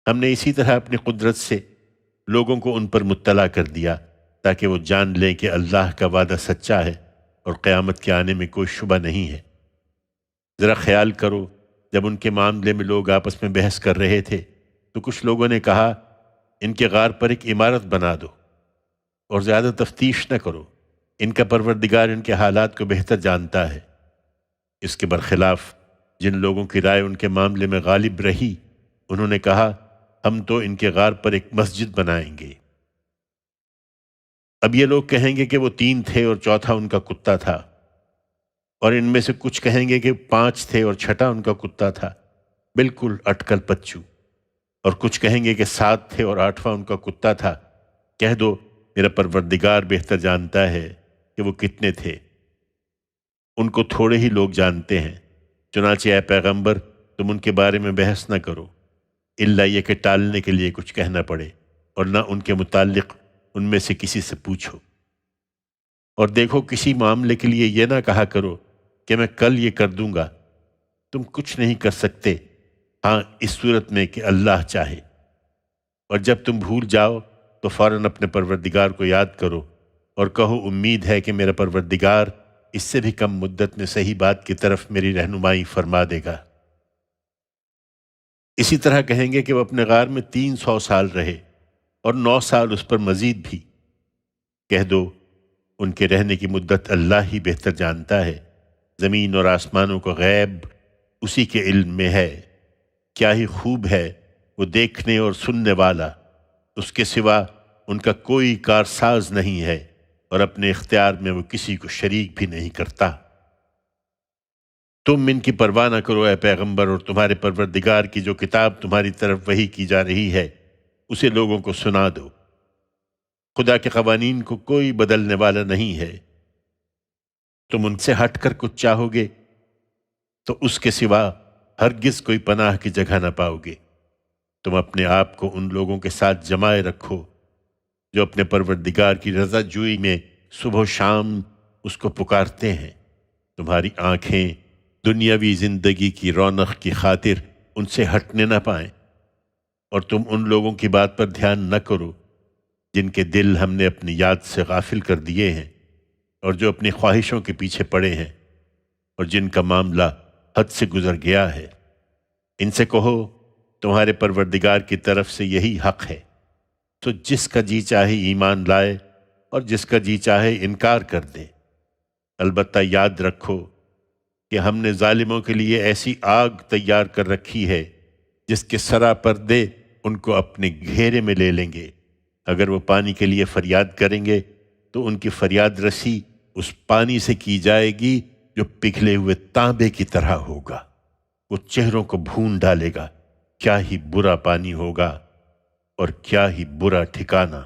ہم نے اسی طرح اپنی قدرت سے لوگوں کو ان پر مطلع کر دیا تاکہ وہ جان لیں کہ اللہ کا وعدہ سچا ہے اور قیامت کے آنے میں کوئی شبہ نہیں ہے۔ ذرا خیال کرو، جب ان کے معاملے میں لوگ آپس میں بحث کر رہے تھے تو کچھ لوگوں نے کہا ان کے غار پر ایک عمارت بنا دو اور زیادہ تفتیش نہ کرو، ان کا پروردگار ان کے حالات کو بہتر جانتا ہے۔ اس کے برخلاف جن لوگوں کی رائے ان کے معاملے میں غالب رہی، انہوں نے کہا ہم تو ان کے غار پر ایک مسجد بنائیں گے۔ اب یہ لوگ کہیں گے کہ وہ 3 تھے اور چوتھا ان کا کتا تھا، اور ان میں سے کچھ کہیں گے کہ 5 تھے اور چھٹا ان کا کتا تھا، بالکل اٹکل پچو، اور کچھ کہیں گے کہ 7 تھے اور 8واں ان کا کتا تھا۔ کہہ دو میرا پروردگار بہتر جانتا ہے کہ وہ کتنے تھے، ان کو تھوڑے ہی لوگ جانتے ہیں۔ چنانچہ اے پیغمبر تم ان کے بارے میں بحث نہ کرو، الا یہ کہ ٹالنے کے لیے کچھ کہنا پڑے، اور نہ ان کے متعلق ان میں سے کسی سے پوچھو۔ اور دیکھو کسی معاملے کے لیے یہ نہ کہا کرو کہ میں کل یہ کر دوں گا، تم کچھ نہیں کر سکتے ہاں اس صورت میں کہ اللہ چاہے۔ اور جب تم بھول جاؤ تو فوراً اپنے پروردگار کو یاد کرو اور کہو امید ہے کہ میرا پروردگار اس سے بھی کم مدت میں صحیح بات کی طرف میری رہنمائی فرما دے گا۔ اسی طرح کہیں گے کہ وہ اپنے غار میں 300 سال رہے اور 9 سال اس پر مزید بھی۔ کہہ دو ان کے رہنے کی مدت اللہ ہی بہتر جانتا ہے، زمین اور آسمانوں کا غیب اسی کے علم میں ہے۔ کیا ہی خوب ہے وہ دیکھنے اور سننے والا، اس کے سوا ان کا کوئی کارساز نہیں ہے، اور اپنے اختیار میں وہ کسی کو شریک بھی نہیں کرتا۔ تم ان کی پرواہ نہ کرو اے پیغمبر، اور تمہارے پروردگار کی جو کتاب تمہاری طرف وحی کی جا رہی ہے اسے لوگوں کو سنا دو۔ خدا کے قوانین کو کوئی بدلنے والا نہیں ہے۔ تم ان سے ہٹ کر کچھ چاہو گے تو اس کے سوا ہرگز کوئی پناہ کی جگہ نہ پاؤ گے۔ تم اپنے آپ کو ان لوگوں کے ساتھ جمائے رکھو جو اپنے پروردگار کی رضا جوئی میں صبح و شام اس کو پکارتے ہیں۔ تمہاری آنکھیں دنیاوی زندگی کی رونق کی خاطر ان سے ہٹنے نہ پائیں، اور تم ان لوگوں کی بات پر دھیان نہ کرو جن کے دل ہم نے اپنی یاد سے غافل کر دیے ہیں، اور جو اپنی خواہشوں کے پیچھے پڑے ہیں، اور جن کا معاملہ حد سے گزر گیا ہے۔ ان سے کہو تمہارے پروردگار کی طرف سے یہی حق ہے، تو جس کا جی چاہے ایمان لائے اور جس کا جی چاہے انکار کر دے۔ البتہ یاد رکھو کہ ہم نے ظالموں کے لیے ایسی آگ تیار کر رکھی ہے جس کے سرا پردے ان کو اپنے گھیرے میں لے لیں گے۔ اگر وہ پانی کے لیے فریاد کریں گے تو ان کی فریاد رسی اس پانی سے کی جائے گی جو پگھلے ہوئے تانبے کی طرح ہوگا، وہ چہروں کو بھون ڈالے گا۔ کیا ہی برا پانی ہوگا اور کیا ہی برا ٹھکانہ۔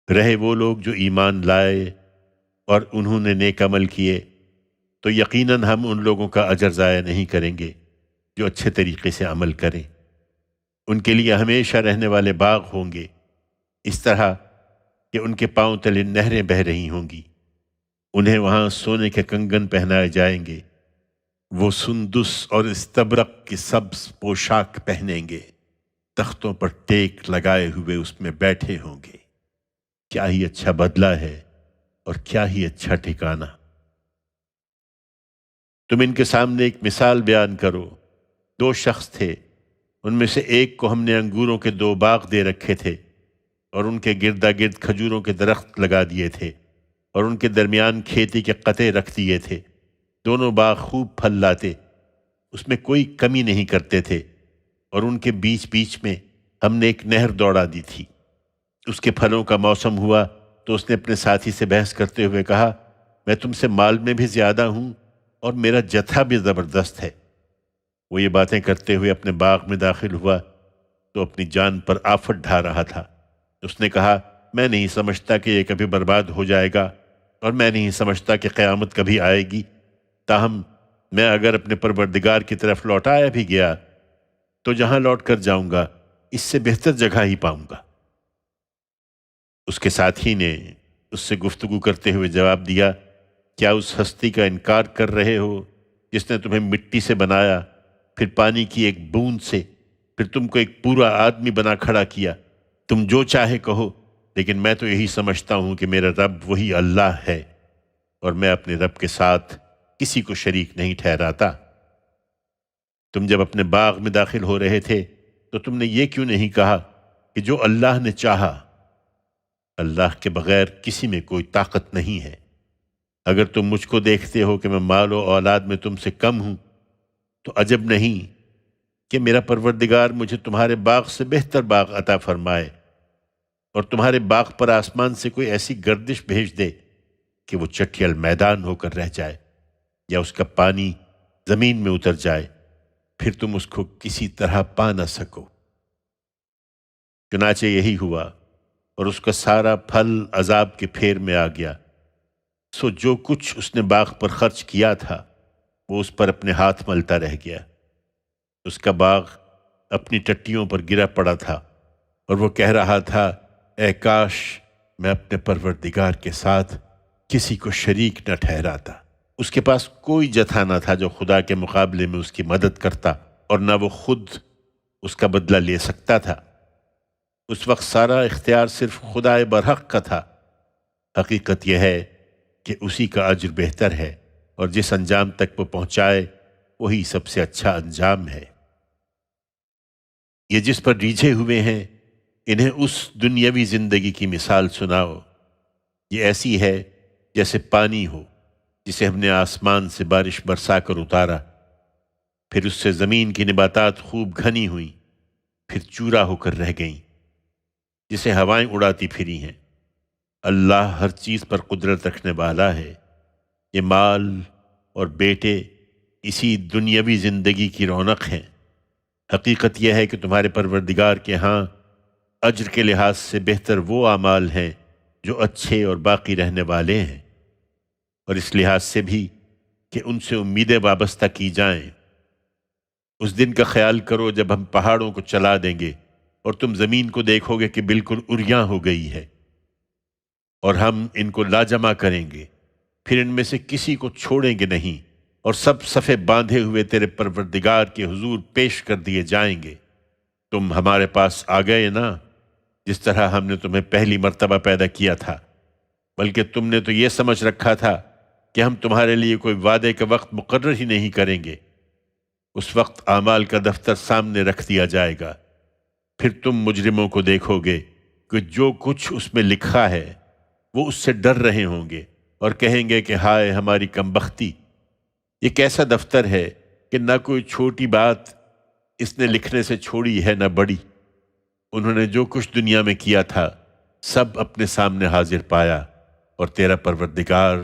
رہے وہ لوگ جو ایمان لائے اور انہوں نے نیک عمل کیے تو یقیناً ہم ان لوگوں کا اجر ضائع نہیں کریں گے جو اچھے طریقے سے عمل کریں۔ ان کے لیے ہمیشہ رہنے والے باغ ہوں گے، اس طرح کہ ان کے پاؤں تلے نہریں بہہ رہی ہوں گی۔ انہیں وہاں سونے کے کنگن پہنائے جائیں گے، وہ سندس اور استبرق کی سبز پوشاک پہنیں گے، تختوں پر ٹیک لگائے ہوئے اس میں بیٹھے ہوں گے۔ کیا ہی اچھا بدلہ ہے اور کیا ہی اچھا ٹھکانہ۔ تم ان کے سامنے ایک مثال بیان کرو۔ 2 شخص تھے، ان میں سے ایک کو ہم نے انگوروں کے 2 باغ دے رکھے تھے اور ان کے گردا گرد کھجوروں کے درخت لگا دیے تھے اور ان کے درمیان کھیتی کے قطع رکھ دیے تھے۔ دونوں باغ خوب پھل لاتے، اس میں کوئی کمی نہیں کرتے تھے، اور ان کے بیچ بیچ میں ہم نے ایک نہر دوڑا دی تھی۔ اس کے پھلوں کا موسم ہوا تو اس نے اپنے ساتھی سے بحث کرتے ہوئے کہا میں تم سے مال میں بھی زیادہ ہوں اور میرا جتھا بھی زبردست ہے۔ وہ یہ باتیں کرتے ہوئے اپنے باغ میں داخل ہوا تو اپنی جان پر آفت ڈھا رہا تھا۔ اس نے کہا میں نہیں سمجھتا کہ یہ کبھی برباد ہو جائے گا، اور میں نہیں سمجھتا کہ قیامت کبھی آئے گی۔ تاہم میں اگر اپنے پروردگار کی طرف لوٹایا بھی گیا تو جہاں لوٹ کر جاؤں گا اس سے بہتر جگہ ہی پاؤں گا۔ اس کے ساتھی نے اس سے گفتگو کرتے ہوئے جواب دیا کیا اس ہستی کا انکار کر رہے ہو جس نے تمہیں مٹی سے بنایا، پھر پانی کی ایک بوند سے پھر تم کو ایک پورا آدمی بنا کھڑا کیا۔ تم جو چاہے کہو، لیکن میں تو یہی سمجھتا ہوں کہ میرا رب وہی اللہ ہے، اور میں اپنے رب کے ساتھ کسی کو شریک نہیں ٹھہراتا۔ تم جب اپنے باغ میں داخل ہو رہے تھے تو تم نے یہ کیوں نہیں کہا کہ جو اللہ نے چاہا؟ اللہ کے بغیر کسی میں کوئی طاقت نہیں ہے۔ اگر تم مجھ کو دیکھتے ہو کہ میں مال و اولاد میں تم سے کم ہوں، تو عجب نہیں کہ میرا پروردگار مجھے تمہارے باغ سے بہتر باغ عطا فرمائے، اور تمہارے باغ پر آسمان سے کوئی ایسی گردش بھیج دے کہ وہ چٹیل میدان ہو کر رہ جائے، یا اس کا پانی زمین میں اتر جائے، پھر تم اس کو کسی طرح پا نہ سکو۔ چنانچہ یہی ہوا، اور اس کا سارا پھل عذاب کے پھیر میں آ گیا۔ سو جو کچھ اس نے باغ پر خرچ کیا تھا وہ اس پر اپنے ہاتھ ملتا رہ گیا۔ اس کا باغ اپنی ٹٹیوں پر گرا پڑا تھا، اور وہ کہہ رہا تھا، اے کاش میں اپنے پروردگار کے ساتھ کسی کو شریک نہ ٹھہراتا۔ اس کے پاس کوئی جتھا نہ تھا جو خدا کے مقابلے میں اس کی مدد کرتا، اور نہ وہ خود اس کا بدلہ لے سکتا تھا۔ اس وقت سارا اختیار صرف خدا برحق کا تھا۔ حقیقت یہ ہے کہ اسی کا اجر بہتر ہے، اور جس انجام تک وہ پہنچائے وہی سب سے اچھا انجام ہے۔ یہ جس پر ریجھے ہوئے ہیں، انہیں اس دنیاوی زندگی کی مثال سناؤ۔ یہ ایسی ہے جیسے پانی ہو جسے ہم نے آسمان سے بارش برسا کر اتارا، پھر اس سے زمین کی نباتات خوب گھنی ہوئیں، پھر چورا ہو کر رہ گئیں، جسے ہوائیں اڑاتی پھری ہیں۔ اللہ ہر چیز پر قدرت رکھنے والا ہے۔ یہ مال اور بیٹے اسی دنیاوی زندگی کی رونق ہیں۔ حقیقت یہ ہے کہ تمہارے پروردگار کے ہاں اجر کے لحاظ سے بہتر وہ اعمال ہیں جو اچھے اور باقی رہنے والے ہیں، اور اس لحاظ سے بھی کہ ان سے امیدیں وابستہ کی جائیں۔ اس دن کا خیال کرو جب ہم پہاڑوں کو چلا دیں گے، اور تم زمین کو دیکھو گے کہ بالکل عریاں ہو گئی ہے، اور ہم ان کو لاجمع کریں گے، پھر ان میں سے کسی کو چھوڑیں گے نہیں، اور سب صفے باندھے ہوئے تیرے پروردگار کے حضور پیش کر دیے جائیں گے۔ تم ہمارے پاس آ گئے نا، جس طرح ہم نے تمہیں پہلی مرتبہ پیدا کیا تھا، بلکہ تم نے تو یہ سمجھ رکھا تھا کہ ہم تمہارے لیے کوئی وعدے کا وقت مقرر ہی نہیں کریں گے۔ اس وقت اعمال کا دفتر سامنے رکھ دیا جائے گا، پھر تم مجرموں کو دیکھو گے کہ جو کچھ اس میں لکھا ہے وہ اس سے ڈر رہے ہوں گے، اور کہیں گے کہ ہائے ہماری کمبختی، یہ کیسا دفتر ہے کہ نہ کوئی چھوٹی بات اس نے لکھنے سے چھوڑی ہے نہ بڑی۔ انہوں نے جو کچھ دنیا میں کیا تھا سب اپنے سامنے حاضر پایا، اور تیرا پروردگار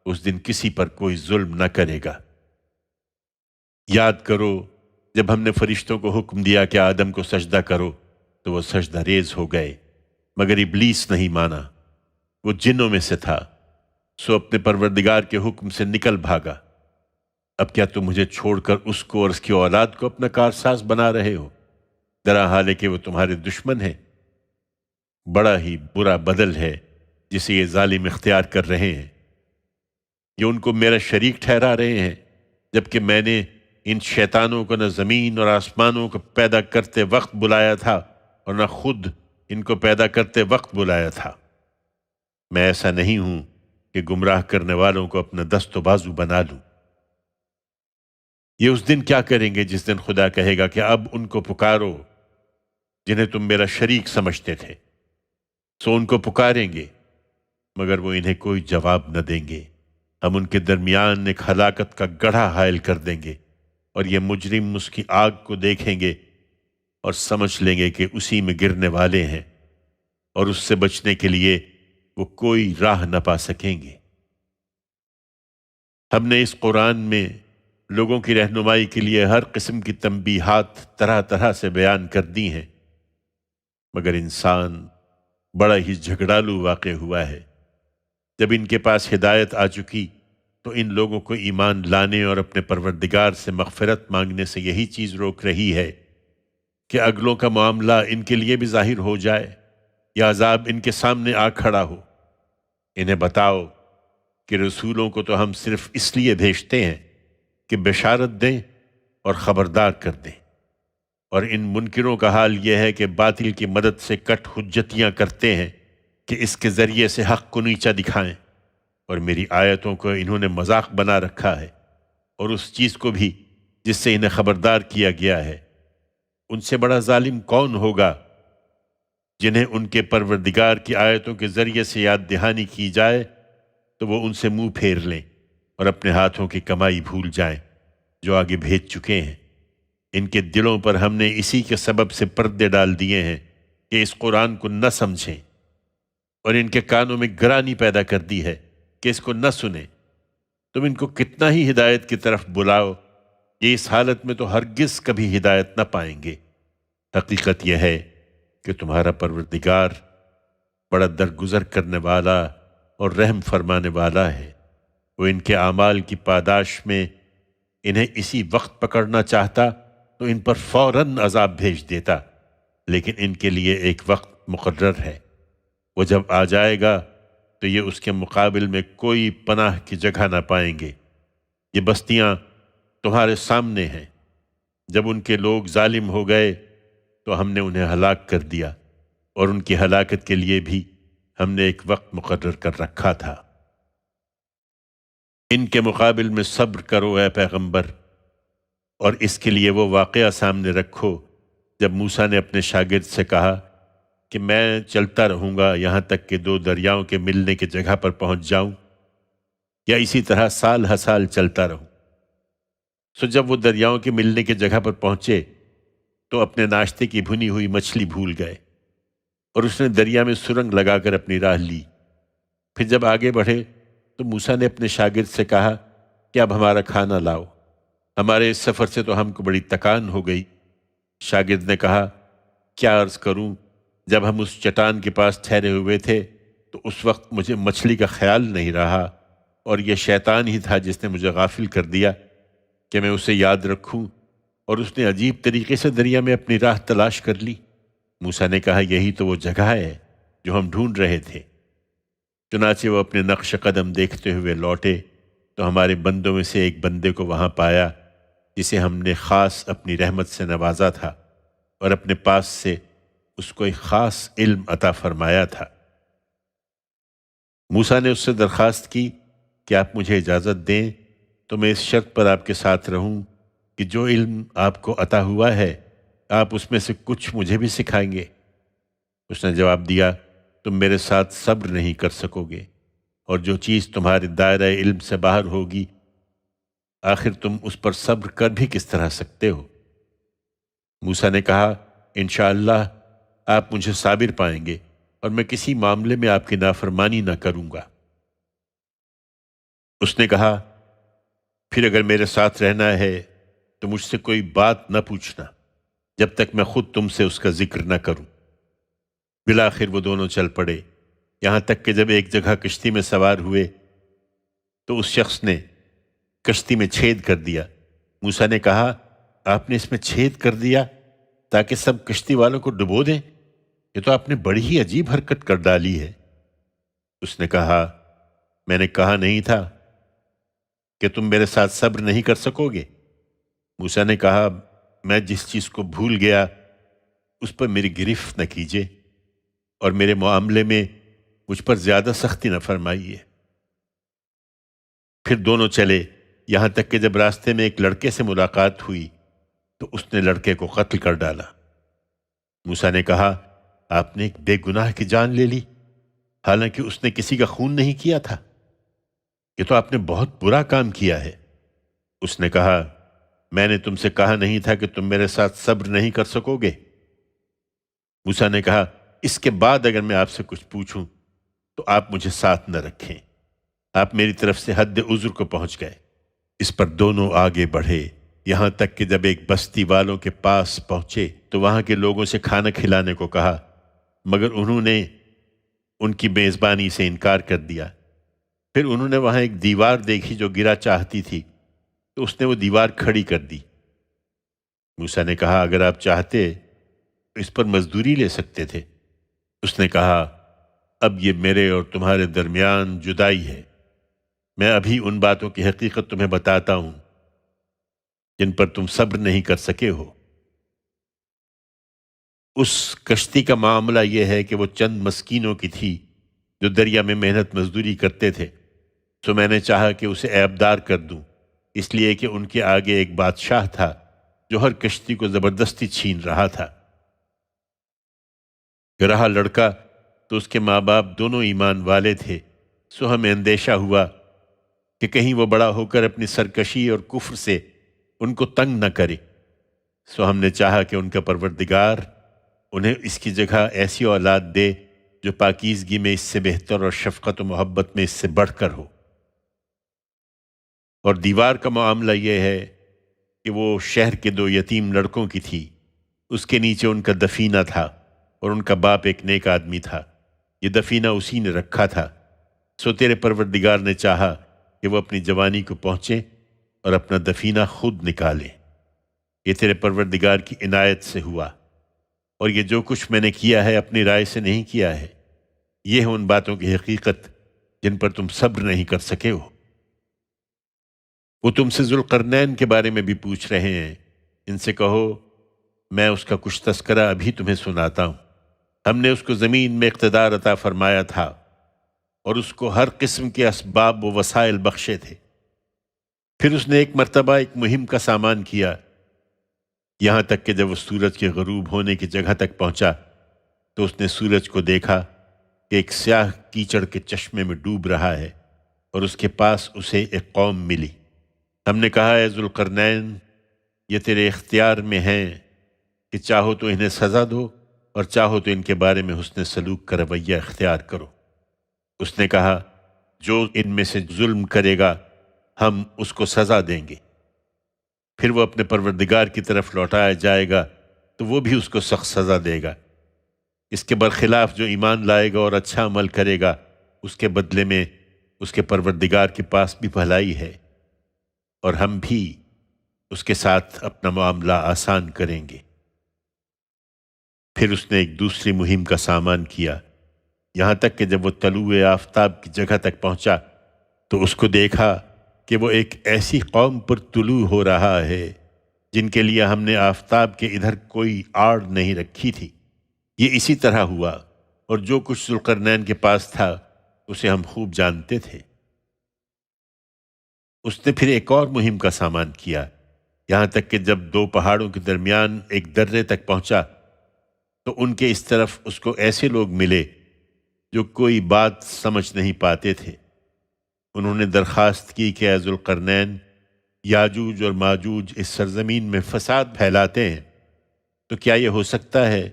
اس دن کسی پر کوئی ظلم نہ کرے گا۔ یاد کرو جب ہم نے فرشتوں کو حکم دیا کہ آدم کو سجدہ کرو تو وہ سجدہ ریز ہو گئے، مگر ابلیس نہیں مانا، وہ جنوں میں سے تھا، سو اپنے پروردگار کے حکم سے نکل بھاگا۔ اب کیا تم مجھے چھوڑ کر اس کو اور اس کی اولاد کو اپنا کارساز بنا رہے ہو، درا حال ہے کہ وہ تمہارے دشمن ہیں؟ بڑا ہی برا بدل ہے جسے یہ ظالم اختیار کر رہے ہیں۔ یہ ان کو میرا شریک ٹھہرا رہے ہیں، جبکہ میں نے ان شیطانوں کو نہ زمین اور آسمانوں کو پیدا کرتے وقت بلایا تھا، اور نہ خود ان کو پیدا کرتے وقت بلایا تھا۔ میں ایسا نہیں ہوں کہ گمراہ کرنے والوں کو اپنا دست و بازو بنا لوں۔ یہ اس دن کیا کریں گے جس دن خدا کہے گا کہ اب ان کو پکارو جنہیں تم میرا شریک سمجھتے تھے، سو ان کو پکاریں گے، مگر وہ انہیں کوئی جواب نہ دیں گے۔ ہم ان کے درمیان ایک ہلاکت کا گڑھا حائل کر دیں گے، اور یہ مجرم اس کی آگ کو دیکھیں گے اور سمجھ لیں گے کہ اسی میں گرنے والے ہیں، اور اس سے بچنے کے لیے وہ کوئی راہ نہ پا سکیں گے۔ ہم نے اس قرآن میں لوگوں کی رہنمائی کے لیے ہر قسم کی تنبیہات طرح طرح سے بیان کر دی ہیں، مگر انسان بڑا ہی جھگڑالو واقع ہوا ہے۔ جب ان کے پاس ہدایت آ چکی تو ان لوگوں کو ایمان لانے اور اپنے پروردگار سے مغفرت مانگنے سے یہی چیز روک رہی ہے کہ اگلوں کا معاملہ ان کے لیے بھی ظاہر ہو جائے، یا عذاب ان کے سامنے آ کھڑا ہو۔ انہیں بتاؤ کہ رسولوں کو تو ہم صرف اس لیے بھیجتے ہیں کہ بشارت دیں اور خبردار کر دیں۔ اور ان منکروں کا حال یہ ہے کہ باطل کی مدد سے کٹ حجتیاں کرتے ہیں کہ اس کے ذریعے سے حق کو نیچا دکھائیں، اور میری آیتوں کو انہوں نے مذاق بنا رکھا ہے، اور اس چیز کو بھی جس سے انہیں خبردار کیا گیا ہے۔ ان سے بڑا ظالم کون ہوگا جنہیں ان کے پروردگار کی آیتوں کے ذریعے سے یاد دہانی کی جائے تو وہ ان سے منہ پھیر لیں اور اپنے ہاتھوں کی کمائی بھول جائیں جو آگے بھیج چکے ہیں۔ ان کے دلوں پر ہم نے اسی کے سبب سے پردے ڈال دیے ہیں کہ اس قرآن کو نہ سمجھیں، اور ان کے کانوں میں گرانی پیدا کر دی ہے کہ اس کو نہ سنیں۔ تم ان کو کتنا ہی ہدایت کی طرف بلاؤ، یہ اس حالت میں تو ہرگز کبھی ہدایت نہ پائیں گے۔ حقیقت یہ ہے کہ تمہارا پروردگار بڑا درگزر کرنے والا اور رحم فرمانے والا ہے۔ وہ ان کے اعمال کی پاداش میں انہیں اسی وقت پکڑنا چاہتا تو ان پر فوراً عذاب بھیج دیتا، لیکن ان کے لیے ایک وقت مقرر ہے، وہ جب آ جائے گا تو یہ اس کے مقابل میں کوئی پناہ کی جگہ نہ پائیں گے۔ یہ بستیاں تمہارے سامنے ہیں، جب ان کے لوگ ظالم ہو گئے تو ہم نے انہیں ہلاک کر دیا، اور ان کی ہلاکت کے لیے بھی ہم نے ایک وقت مقرر کر رکھا تھا۔ ان کے مقابل میں صبر کرو اے پیغمبر، اور اس کے لیے وہ واقعہ سامنے رکھو جب موسیٰ نے اپنے شاگرد سے کہا کہ میں چلتا رہوں گا یہاں تک کہ دو دریاؤں کے ملنے کی جگہ پر پہنچ جاؤں، یا اسی طرح سال ہر سال چلتا رہوں۔ سو جب وہ دریاؤں کے ملنے کی جگہ پر پہنچے تو اپنے ناشتے کی بھنی ہوئی مچھلی بھول گئے، اور اس نے دریا میں سرنگ لگا کر اپنی راہ لی۔ پھر جب آگے بڑھے تو موسیٰ نے اپنے شاگرد سے کہا کہ اب ہمارا کھانا لاؤ، ہمارے اس سفر سے تو ہم کو بڑی تکان ہو گئی۔ شاگرد نے کہا کیا عرض کروں، جب ہم اس چٹان کے پاس ٹھہرے ہوئے تھے تو اس وقت مجھے مچھلی کا خیال نہیں رہا، اور یہ شیطان ہی تھا جس نے مجھے غافل کر دیا کہ میں اسے یاد رکھوں، اور اس نے عجیب طریقے سے دریا میں اپنی راہ تلاش کر لی۔ موسیٰ نے کہا یہی تو وہ جگہ ہے جو ہم ڈھونڈ رہے تھے۔ چنانچہ وہ اپنے نقش قدم دیکھتے ہوئے لوٹے تو ہمارے بندوں میں سے ایک بندے کو وہاں پایا جسے ہم نے خاص اپنی رحمت سے نوازا تھا، اور اپنے پاس سے اس کو ایک خاص علم عطا فرمایا تھا۔ موسیٰ نے اس سے درخواست کی کہ آپ مجھے اجازت دیں تو میں اس شرط پر آپ کے ساتھ رہوں کہ جو علم آپ کو عطا ہوا ہے آپ اس میں سے کچھ مجھے بھی سکھائیں گے۔ اس نے جواب دیا تم میرے ساتھ صبر نہیں کر سکو گے، اور جو چیز تمہارے دائرہ علم سے باہر ہوگی آخر تم اس پر صبر کر بھی کس طرح سکتے ہو؟ موسیٰ نے کہا انشاءاللہ آپ مجھے صابر پائیں گے، اور میں کسی معاملے میں آپ کی نافرمانی نہ کروں گا۔ اس نے کہا پھر اگر میرے ساتھ رہنا ہے تو مجھ سے کوئی بات نہ پوچھنا جب تک میں خود تم سے اس کا ذکر نہ کروں۔ بالآخر وہ دونوں چل پڑے، یہاں تک کہ جب ایک جگہ کشتی میں سوار ہوئے تو اس شخص نے کشتی میں چھید کر دیا۔ موسیٰ نے کہا آپ نے اس میں چھید کر دیا تاکہ سب کشتی والوں کو ڈبو دیں؟ یہ تو آپ نے بڑی ہی عجیب حرکت کر ڈالی ہے۔ اس نے کہا میں نے کہا نہیں تھا کہ تم میرے ساتھ صبر نہیں کر سکو گے؟ موسیٰ نے کہا میں جس چیز کو بھول گیا اس پر میری گرفت نہ کیجیے، اور میرے معاملے میں مجھ پر زیادہ سختی نہ فرمائیے۔ پھر دونوں چلے، یہاں تک کہ جب راستے میں ایک لڑکے سے ملاقات ہوئی تو اس نے لڑکے کو قتل کر ڈالا۔ موسیٰ نے کہا آپ نے ایک بے گناہ کی جان لے لی، حالانکہ اس نے کسی کا خون نہیں کیا تھا۔ یہ تو آپ نے بہت برا کام کیا ہے۔ اس نے کہا میں نے تم سے کہا نہیں تھا کہ تم میرے ساتھ صبر نہیں کر سکو گے؟ موسیٰ نے کہا اس کے بعد اگر میں آپ سے کچھ پوچھوں تو آپ مجھے ساتھ نہ رکھیں۔ آپ میری طرف سے حد عذر کو پہنچ گئے۔ اس پر دونوں آگے بڑھے، یہاں تک کہ جب ایک بستی والوں کے پاس پہنچے تو وہاں کے لوگوں سے کھانا کھلانے کو کہا، مگر انہوں نے ان کی میزبانی سے انکار کر دیا۔ پھر انہوں نے وہاں ایک دیوار دیکھی جو گرا چاہتی تھی تو اس نے وہ دیوار کھڑی کر دی۔ موسیٰ نے کہا اگر آپ چاہتے تو اس پر مزدوری لے سکتے تھے۔ اس نے کہا اب یہ میرے اور تمہارے درمیان جدائی ہے، میں ابھی ان باتوں کی حقیقت تمہیں بتاتا ہوں جن پر تم صبر نہیں کر سکے ہو۔ اس کشتی کا معاملہ یہ ہے کہ وہ چند مسکینوں کی تھی جو دریا میں محنت مزدوری کرتے تھے، تو میں نے چاہا کہ اسے عیبدار کر دوں، اس لیے کہ ان کے آگے ایک بادشاہ تھا جو ہر کشتی کو زبردستی چھین رہا تھا۔ رہا لڑکا تو اس کے ماں باپ دونوں ایمان والے تھے، سو ہمیں اندیشہ ہوا کہ کہیں وہ بڑا ہو کر اپنی سرکشی اور کفر سے ان کو تنگ نہ کرے، سو ہم نے چاہا کہ ان کا پروردگار انہیں اس کی جگہ ایسی اولاد دے جو پاکیزگی میں اس سے بہتر اور شفقت و محبت میں اس سے بڑھ کر ہو۔ اور دیوار کا معاملہ یہ ہے کہ وہ شہر کے 2 یتیم لڑکوں کی تھی، اس کے نیچے ان کا دفینہ تھا اور ان کا باپ ایک نیک آدمی تھا، یہ دفینہ اسی نے رکھا تھا، سو تیرے پروردگار نے چاہا کہ وہ اپنی جوانی کو پہنچے اور اپنا دفینہ خود نکالے۔ یہ تیرے پروردگار کی عنایت سے ہوا، اور یہ جو کچھ میں نے کیا ہے اپنی رائے سے نہیں کیا ہے، یہ ہے ان باتوں کی حقیقت جن پر تم صبر نہیں کر سکے ہو۔ وہ تم سے ذوالقرنین کے بارے میں بھی پوچھ رہے ہیں، ان سے کہو میں اس کا کچھ تذکرہ ابھی تمہیں سناتا ہوں۔ ہم نے اس کو زمین میں اقتدار عطا فرمایا تھا اور اس کو ہر قسم کے اسباب و وسائل بخشے تھے۔ پھر اس نے ایک مرتبہ ایک مہم کا سامان کیا، یہاں تک کہ جب وہ سورج کے غروب ہونے کی جگہ تک پہنچا تو اس نے سورج کو دیکھا کہ ایک سیاہ کیچڑ کے چشمے میں ڈوب رہا ہے، اور اس کے پاس اسے ایک قوم ملی۔ ہم نے کہا اے ذوالقرنین، یہ تیرے اختیار میں ہیں کہ چاہو تو انہیں سزا دو اور چاہو تو ان کے بارے میں حسن سلوک کا رویہ اختیار کرو۔ اس نے کہا جو ان میں سے ظلم کرے گا ہم اس کو سزا دیں گے، پھر وہ اپنے پروردگار کی طرف لوٹایا جائے گا تو وہ بھی اس کو سخت سزا دے گا۔ اس کے برخلاف جو ایمان لائے گا اور اچھا عمل کرے گا اس کے بدلے میں اس کے پروردگار کے پاس بھی بھلائی ہے، اور ہم بھی اس کے ساتھ اپنا معاملہ آسان کریں گے۔ پھر اس نے ایک دوسری مہم کا سامان کیا، یہاں تک کہ جب وہ طلوع آفتاب کی جگہ تک پہنچا تو اس کو دیکھا کہ وہ ایک ایسی قوم پر طلوع ہو رہا ہے جن کے لیے ہم نے آفتاب کے ادھر کوئی آڑ نہیں رکھی تھی۔ یہ اسی طرح ہوا، اور جو کچھ ذوالقرنین کے پاس تھا اسے ہم خوب جانتے تھے۔ اس نے پھر ایک اور مہم کا سامان کیا، یہاں تک کہ جب 2 پہاڑوں کے درمیان ایک درے تک پہنچا تو ان کے اس طرف اس کو ایسے لوگ ملے جو کوئی بات سمجھ نہیں پاتے تھے۔ انہوں نے درخواست کی کہ اے ذوالقرنین، یاجوج اور ماجوج اس سرزمین میں فساد پھیلاتے ہیں، تو کیا یہ ہو سکتا ہے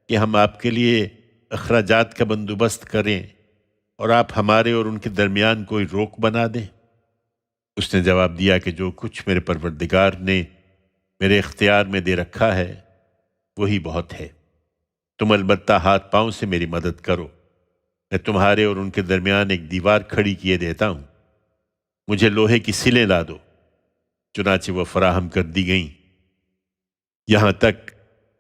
کہ ہم آپ کے لیے اخراجات کا بندوبست کریں اور آپ ہمارے اور ان کے درمیان کوئی روک بنا دیں؟ اس نے جواب دیا کہ جو کچھ میرے پروردگار نے میرے اختیار میں دے رکھا ہے وہی بہت ہے، تم البتہ ہاتھ پاؤں سے میری مدد کرو، میں تمہارے اور ان کے درمیان ایک دیوار کھڑی کیے دیتا ہوں، مجھے لوہے کی سلیں لا دو۔ چنانچہ وہ فراہم کر دی گئیں، یہاں تک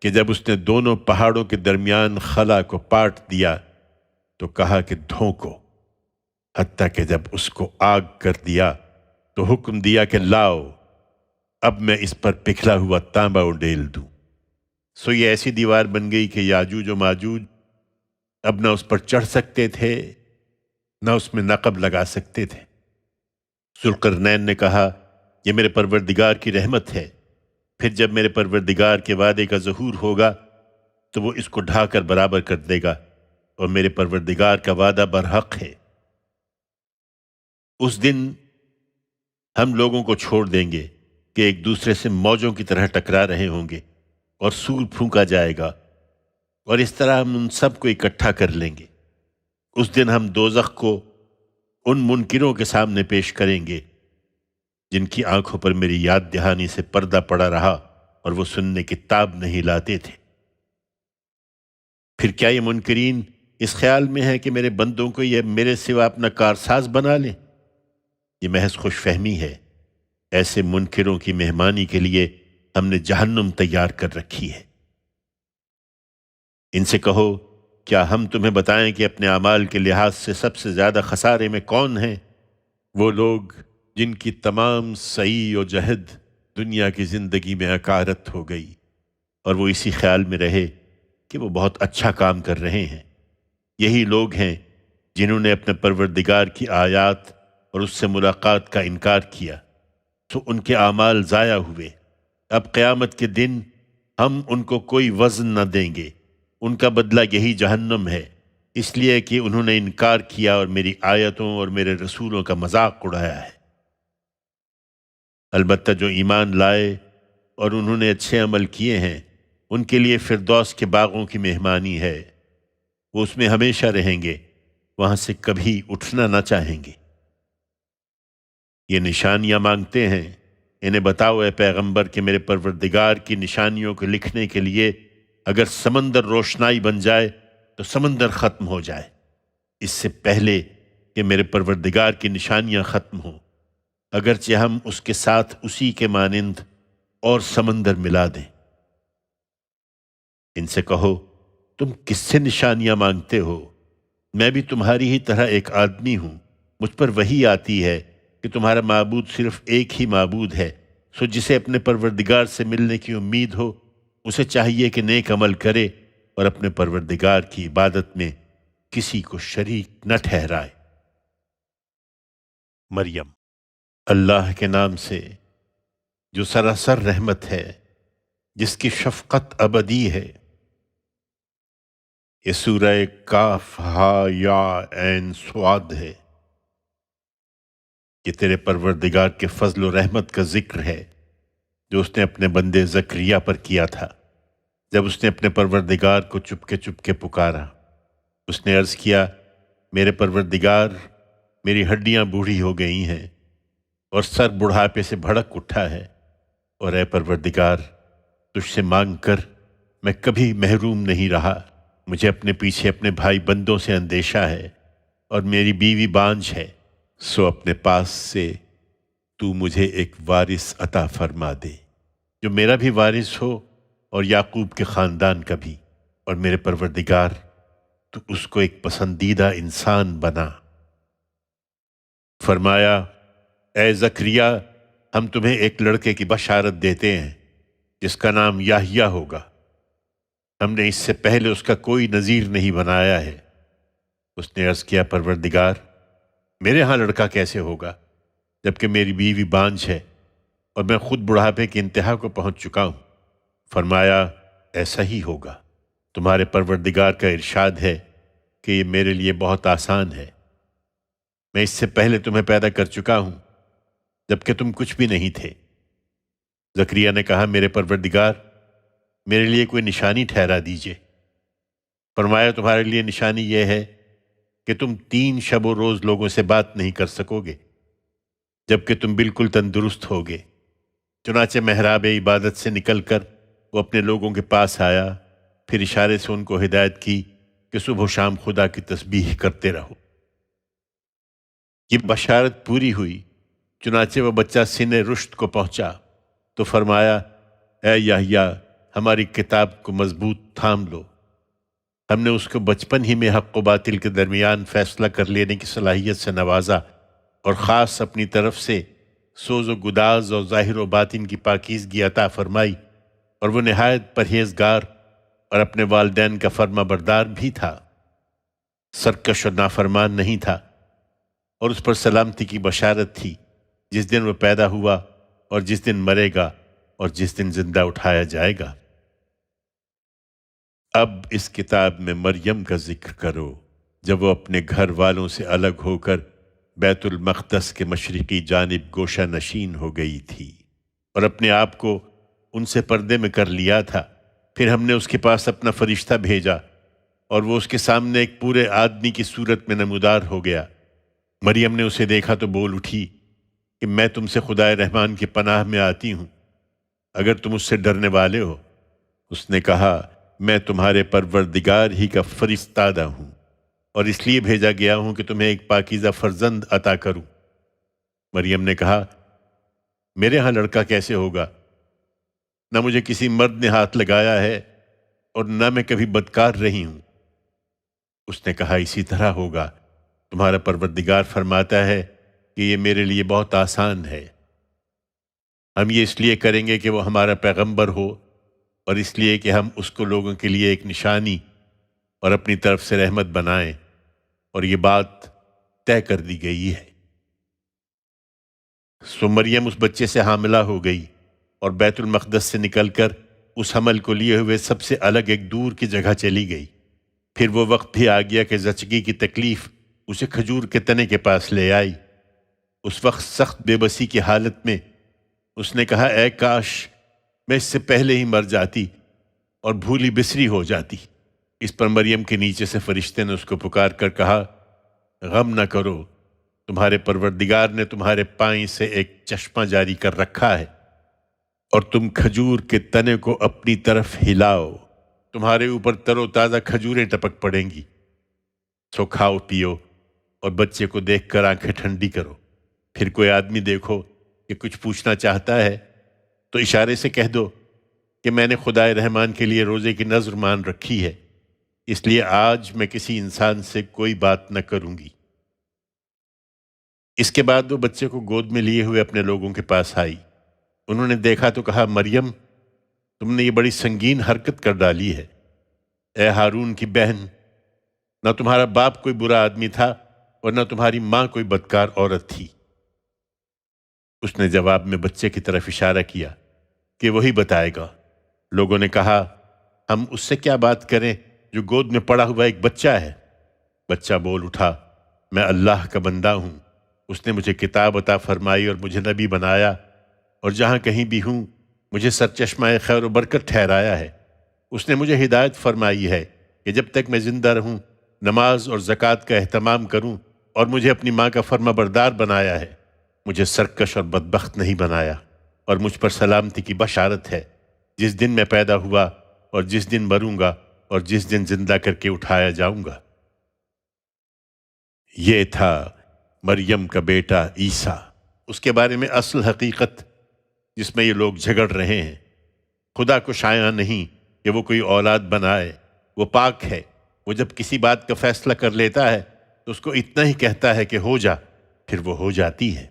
کہ جب اس نے دونوں پہاڑوں کے درمیان خلا کو پاٹ دیا تو کہا کہ دھونکو، حتیٰ کہ جب اس کو آگ کر دیا تو حکم دیا کہ لاؤ، اب میں اس پر پگھلا ہوا تانبا اڈیل دوں۔ سو یہ ایسی دیوار بن گئی کہ یاجوج و ماجوج اب نہ اس پر چڑھ سکتے تھے نہ اس میں نقب لگا سکتے تھے۔ ذوالقرنین نے کہا یہ میرے پروردگار کی رحمت ہے، پھر جب میرے پروردگار کے وعدے کا ظہور ہوگا تو وہ اس کو ڈھا کر برابر کر دے گا، اور میرے پروردگار کا وعدہ برحق ہے۔ اس دن ہم لوگوں کو چھوڑ دیں گے کہ ایک دوسرے سے موجوں کی طرح ٹکرا رہے ہوں گے، اور سور پھونکا جائے گا، اور اس طرح ہم ان سب کو اکٹھا کر لیں گے۔ اس دن ہم دوزخ کو ان منکروں کے سامنے پیش کریں گے جن کی آنکھوں پر میری یاد دہانی سے پردہ پڑا رہا اور وہ سننے کی تاب نہیں لاتے تھے۔ پھر کیا یہ منکرین اس خیال میں ہے کہ میرے بندوں کو یہ میرے سوا اپنا کارساز بنا لیں؟ یہ محض خوش فہمی ہے، ایسے منکروں کی مہمانی کے لیے ہم نے جہنم تیار کر رکھی ہے۔ ان سے کہو کیا ہم تمہیں بتائیں کہ اپنے اعمال کے لحاظ سے سب سے زیادہ خسارے میں کون ہیں؟ وہ لوگ جن کی تمام سعی و جہد دنیا کی زندگی میں عکارت ہو گئی اور وہ اسی خیال میں رہے کہ وہ بہت اچھا کام کر رہے ہیں۔ یہی لوگ ہیں جنہوں نے اپنے پروردگار کی آیات اور اس سے ملاقات کا انکار کیا، تو ان کے اعمال ضائع ہوئے۔ اب قیامت کے دن ہم ان کو کوئی وزن نہ دیں گے، ان کا بدلہ یہی جہنم ہے، اس لیے کہ انہوں نے انکار کیا اور میری آیتوں اور میرے رسولوں کا مذاق اڑایا ہے۔ البتہ جو ایمان لائے اور انہوں نے اچھے عمل کیے ہیں، ان کے لیے فردوس کے باغوں کی مہمانی ہے، وہ اس میں ہمیشہ رہیں گے، وہاں سے کبھی اٹھنا نہ چاہیں گے۔ یہ نشانیاں مانگتے ہیں، انہیں بتاؤ اے پیغمبر کہ میرے پروردگار کی نشانیوں کو لکھنے کے لیے اگر سمندر روشنائی بن جائے تو سمندر ختم ہو جائے، اس سے پہلے کہ میرے پروردگار کی نشانیاں ختم ہوں، اگرچہ ہم اس کے ساتھ اسی کے مانند اور سمندر ملا دیں۔ ان سے کہو تم کس سے نشانیاں مانگتے ہو؟ میں بھی تمہاری ہی طرح ایک آدمی ہوں، مجھ پر وحی آتی ہے کہ تمہارا معبود صرف ایک ہی معبود ہے، سو جسے اپنے پروردگار سے ملنے کی امید ہو اسے چاہیے کہ نیک عمل کرے اور اپنے پروردگار کی عبادت میں کسی کو شریک نہ ٹھہرائے۔ مریم۔ اللہ کے نام سے جو سراسر رحمت ہے، جس کی شفقت ابدی ہے۔ یہ سورہ کاف ہا یا عین صاد ہے۔ یہ تیرے پروردگار کے فضل و رحمت کا ذکر ہے جو اس نے اپنے بندے زکریا پر کیا تھا جب اس نے اپنے پروردگار کو چپ کے پکارا۔ اس نے عرض کیا، میرے پروردگار، میری ہڈیاں بوڑھی ہو گئی ہیں اور سر بڑھاپے سے بھڑک اٹھا ہے، اور اے پروردگار، تجھ سے مانگ کر میں کبھی محروم نہیں رہا۔ مجھے اپنے پیچھے اپنے بھائی بندوں سے اندیشہ ہے اور میری بیوی بانجھ ہے، سو اپنے پاس سے تو مجھے ایک وارث عطا فرما دے جو میرا بھی وارث ہو اور یعقوب کے خاندان کا بھی، اور میرے پروردگار تو اس کو ایک پسندیدہ انسان بنا۔ فرمایا، اے زکریا، ہم تمہیں ایک لڑکے کی بشارت دیتے ہیں جس کا نام یحییٰ ہوگا۔ ہم نے اس سے پہلے اس کا کوئی نذیر نہیں بنایا ہے۔ اس نے عرض کیا، پروردگار، میرے ہاں لڑکا کیسے ہوگا جبکہ میری بیوی بانجھ ہے اور میں خود بڑھاپے کی انتہا کو پہنچ چکا ہوں؟ فرمایا، ایسا ہی ہوگا، تمہارے پروردگار کا ارشاد ہے کہ یہ میرے لیے بہت آسان ہے۔ میں اس سے پہلے تمہیں پیدا کر چکا ہوں جبکہ تم کچھ بھی نہیں تھے۔ زکریا نے کہا، میرے پروردگار، میرے لیے کوئی نشانی ٹھہرا دیجئے۔ فرمایا، تمہارے لیے نشانی یہ ہے کہ تم 3 شب و روز لوگوں سے بات نہیں کر سکو گے جبکہ تم بالکل تندرست ہوگے۔ چنانچہ محراب عبادت سے نکل کر وہ اپنے لوگوں کے پاس آیا، پھر اشارے سے ان کو ہدایت کی کہ صبح و شام خدا کی تسبیح کرتے رہو۔ یہ بشارت پوری ہوئی، چنانچہ وہ بچہ سن رشد کو پہنچا تو فرمایا، اے یحییٰ، ہماری کتاب کو مضبوط تھام لو۔ ہم نے اس کو بچپن ہی میں حق و باطل کے درمیان فیصلہ کر لینے کی صلاحیت سے نوازا اور خاص اپنی طرف سے سوز و گداز اور ظاہر و باطن کی پاکیزگی عطا فرمائی، اور وہ نہایت پرہیزگار اور اپنے والدین کا فرما بردار بھی تھا، سرکش اور نافرمان نہیں تھا، اور اس پر سلامتی کی بشارت تھی جس دن وہ پیدا ہوا اور جس دن مرے گا اور جس دن زندہ اٹھایا جائے گا۔ اب اس کتاب میں مریم کا ذکر کرو جب وہ اپنے گھر والوں سے الگ ہو کر بیت المقدس کے مشرقی جانب گوشہ نشین ہو گئی تھی اور اپنے آپ کو ان سے پردے میں کر لیا تھا۔ پھر ہم نے اس کے پاس اپنا فرشتہ بھیجا اور وہ اس کے سامنے ایک پورے آدمی کی صورت میں نمودار ہو گیا۔ مریم نے اسے دیکھا تو بول اٹھی کہ میں تم سے خدائے رحمان کی پناہ میں آتی ہوں اگر تم اس سے ڈرنے والے ہو۔ اس نے کہا، میں تمہارے پروردگار ہی کا فرستادہ ہوں اور اس لیے بھیجا گیا ہوں کہ تمہیں ایک پاکیزہ فرزند عطا کروں۔ مریم نے کہا، میرے ہاں لڑکا کیسے ہوگا؟ نہ مجھے کسی مرد نے ہاتھ لگایا ہے اور نہ میں کبھی بدکار رہی ہوں۔ اس نے کہا، اسی طرح ہوگا، تمہارا پروردگار فرماتا ہے کہ یہ میرے لیے بہت آسان ہے۔ ہم یہ اس لیے کریں گے کہ وہ ہمارا پیغمبر ہو اور اس لیے کہ ہم اس کو لوگوں کے لیے ایک نشانی اور اپنی طرف سے رحمت بنائیں، اور یہ بات طے کر دی گئی ہے۔ سو مریم اس بچے سے حاملہ ہو گئی اور بیت المقدس سے نکل کر اس حمل کو لیے ہوئے سب سے الگ ایک دور کی جگہ چلی گئی۔ پھر وہ وقت بھی آ گیا کہ زچگی کی تکلیف اسے کھجور کے تنے کے پاس لے آئی۔ اس وقت سخت بے بسی کی حالت میں اس نے کہا، اے کاش میں اس سے پہلے ہی مر جاتی اور بھولی بسری ہو جاتی۔ اس پر مریم کے نیچے سے فرشتے نے اس کو پکار کر کہا، غم نہ کرو، تمہارے پروردگار نے تمہارے پائیں سے ایک چشمہ جاری کر رکھا ہے، اور تم کھجور کے تنے کو اپنی طرف ہلاؤ، تمہارے اوپر تر و تازہ کھجوریں ٹپک پڑیں گی۔ سو کھاؤ پیو اور بچے کو دیکھ کر آنکھیں ٹھنڈی کرو۔ پھر کوئی آدمی دیکھو کہ کچھ پوچھنا چاہتا ہے تو اشارے سے کہہ دو کہ میں نے خدائے رحمان کے لیے روزے کی نذر مان رکھی ہے، اس لیے آج میں کسی انسان سے کوئی بات نہ کروں گی۔ اس کے بعد وہ بچے کو گود میں لیے ہوئے اپنے لوگوں کے پاس آئی۔ انہوں نے دیکھا تو کہا، مریم تم نے یہ بڑی سنگین حرکت کر ڈالی ہے۔ اے ہارون کی بہن، نہ تمہارا باپ کوئی برا آدمی تھا اور نہ تمہاری ماں کوئی بدکار عورت تھی۔ اس نے جواب میں بچے کی طرف اشارہ کیا کہ وہی بتائے گا۔ لوگوں نے کہا، ہم اس سے کیا بات کریں جو گود میں پڑا ہوا ایک بچہ ہے؟ بچہ بول اٹھا، میں اللہ کا بندہ ہوں، اس نے مجھے کتاب عطا فرمائی اور مجھے نبی بنایا، اور جہاں کہیں بھی ہوں مجھے سرچشمہ خیر و برکت ٹھہرایا ہے۔ اس نے مجھے ہدایت فرمائی ہے کہ جب تک میں زندہ رہوں نماز اور زکوٰۃ کا اہتمام کروں، اور مجھے اپنی ماں کا فرما بردار بنایا ہے۔ مجھے سرکش اور بدبخت نہیں بنایا، اور مجھ پر سلامتی کی بشارت ہے جس دن میں پیدا ہوا اور جس دن مروں گا اور جس دن زندہ کر کے اٹھایا جاؤں گا۔ یہ تھا مریم کا بیٹا عیسیٰ۔ اس کے بارے میں اصل حقیقت جس میں یہ لوگ جھگڑ رہے ہیں، خدا کو شایع نہیں کہ وہ کوئی اولاد بنائے، وہ پاک ہے۔ وہ جب کسی بات کا فیصلہ کر لیتا ہے تو اس کو اتنا ہی کہتا ہے کہ ہو جا، پھر وہ ہو جاتی ہے۔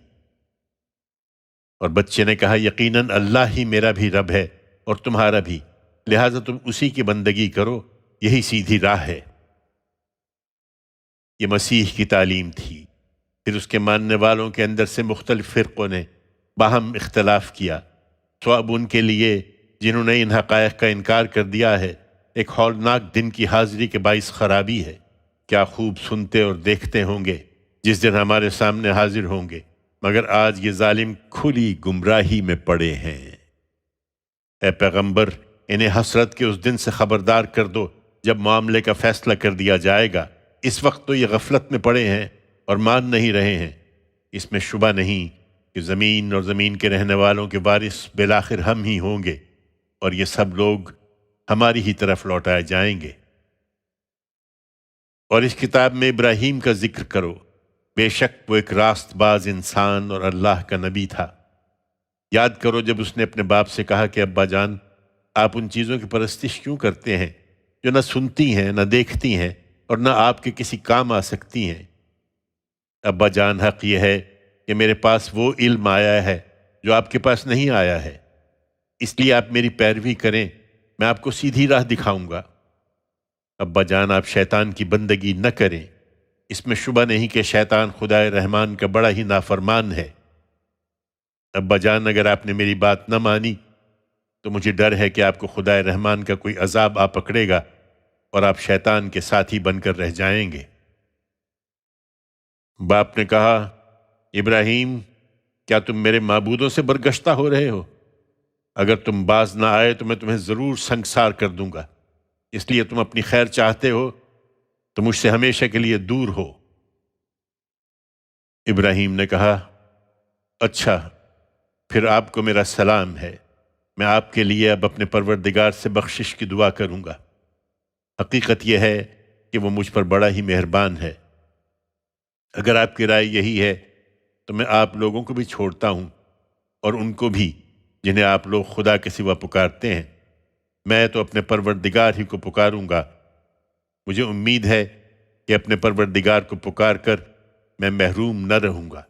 اور بچے نے کہا، یقیناً اللہ ہی میرا بھی رب ہے اور تمہارا بھی، لہٰذا تم اسی کی بندگی کرو، یہی سیدھی راہ ہے۔ یہ مسیح کی تعلیم تھی۔ پھر اس کے ماننے والوں کے اندر سے مختلف فرقوں نے باہم اختلاف کیا۔ تو اب ان کے لیے جنہوں نے ان حقائق کا انکار کر دیا ہے ایک ہولناک دن کی حاضری کے باعث خرابی ہے۔ کیا خوب سنتے اور دیکھتے ہوں گے جس دن ہمارے سامنے حاضر ہوں گے، مگر آج یہ ظالم کھلی گمراہی میں پڑے ہیں۔ اے پیغمبر، انہیں حسرت کے اس دن سے خبردار کر دو جب معاملے کا فیصلہ کر دیا جائے گا۔ اس وقت تو یہ غفلت میں پڑے ہیں اور مان نہیں رہے ہیں۔ اس میں شبہ نہیں کہ زمین اور زمین کے رہنے والوں کے وارث بالآخر ہم ہی ہوں گے، اور یہ سب لوگ ہماری ہی طرف لوٹائے جائیں گے۔ اور اس کتاب میں ابراہیم کا ذکر کرو، بے شک وہ ایک راست باز انسان اور اللہ کا نبی تھا۔ یاد کرو جب اس نے اپنے باپ سے کہا کہ ابا جان، آپ ان چیزوں کی پرستش کیوں کرتے ہیں جو نہ سنتی ہیں نہ دیکھتی ہیں اور نہ آپ کے کسی کام آ سکتی ہیں؟ ابا جان، حق یہ ہے کہ میرے پاس وہ علم آیا ہے جو آپ کے پاس نہیں آیا ہے، اس لیے آپ میری پیروی کریں، میں آپ کو سیدھی راہ دکھاؤں گا۔ ابا جان، آپ شیطان کی بندگی نہ کریں، اس میں شبہ نہیں کہ شیطان خدائے رحمان کا بڑا ہی نافرمان ہے۔ ابا جان، اگر آپ نے میری بات نہ مانی تو مجھے ڈر ہے کہ آپ کو خدائے رحمان کا کوئی عذاب آ پکڑے گا اور آپ شیطان کے ساتھی بن کر رہ جائیں گے۔ باپ نے کہا، ابراہیم، کیا تم میرے معبودوں سے برگشتہ ہو رہے ہو؟ اگر تم باز نہ آئے تو میں تمہیں ضرور سنگسار کر دوں گا، اس لیے تم اپنی خیر چاہتے ہو تو مجھ سے ہمیشہ کے لیے دور ہو۔ ابراہیم نے کہا، اچھا، پھر آپ کو میرا سلام ہے، میں آپ کے لیے اب اپنے پروردگار سے بخشش کی دعا کروں گا۔ حقیقت یہ ہے کہ وہ مجھ پر بڑا ہی مہربان ہے۔ اگر آپ کی رائے یہی ہے تو میں آپ لوگوں کو بھی چھوڑتا ہوں، اور ان کو بھی جنہیں آپ لوگ خدا کے سوا پکارتے ہیں۔ میں تو اپنے پروردگار ہی کو پکاروں گا۔ مجھے امید ہے کہ اپنے پروردگار کو پکار کر میں محروم نہ رہوں گا۔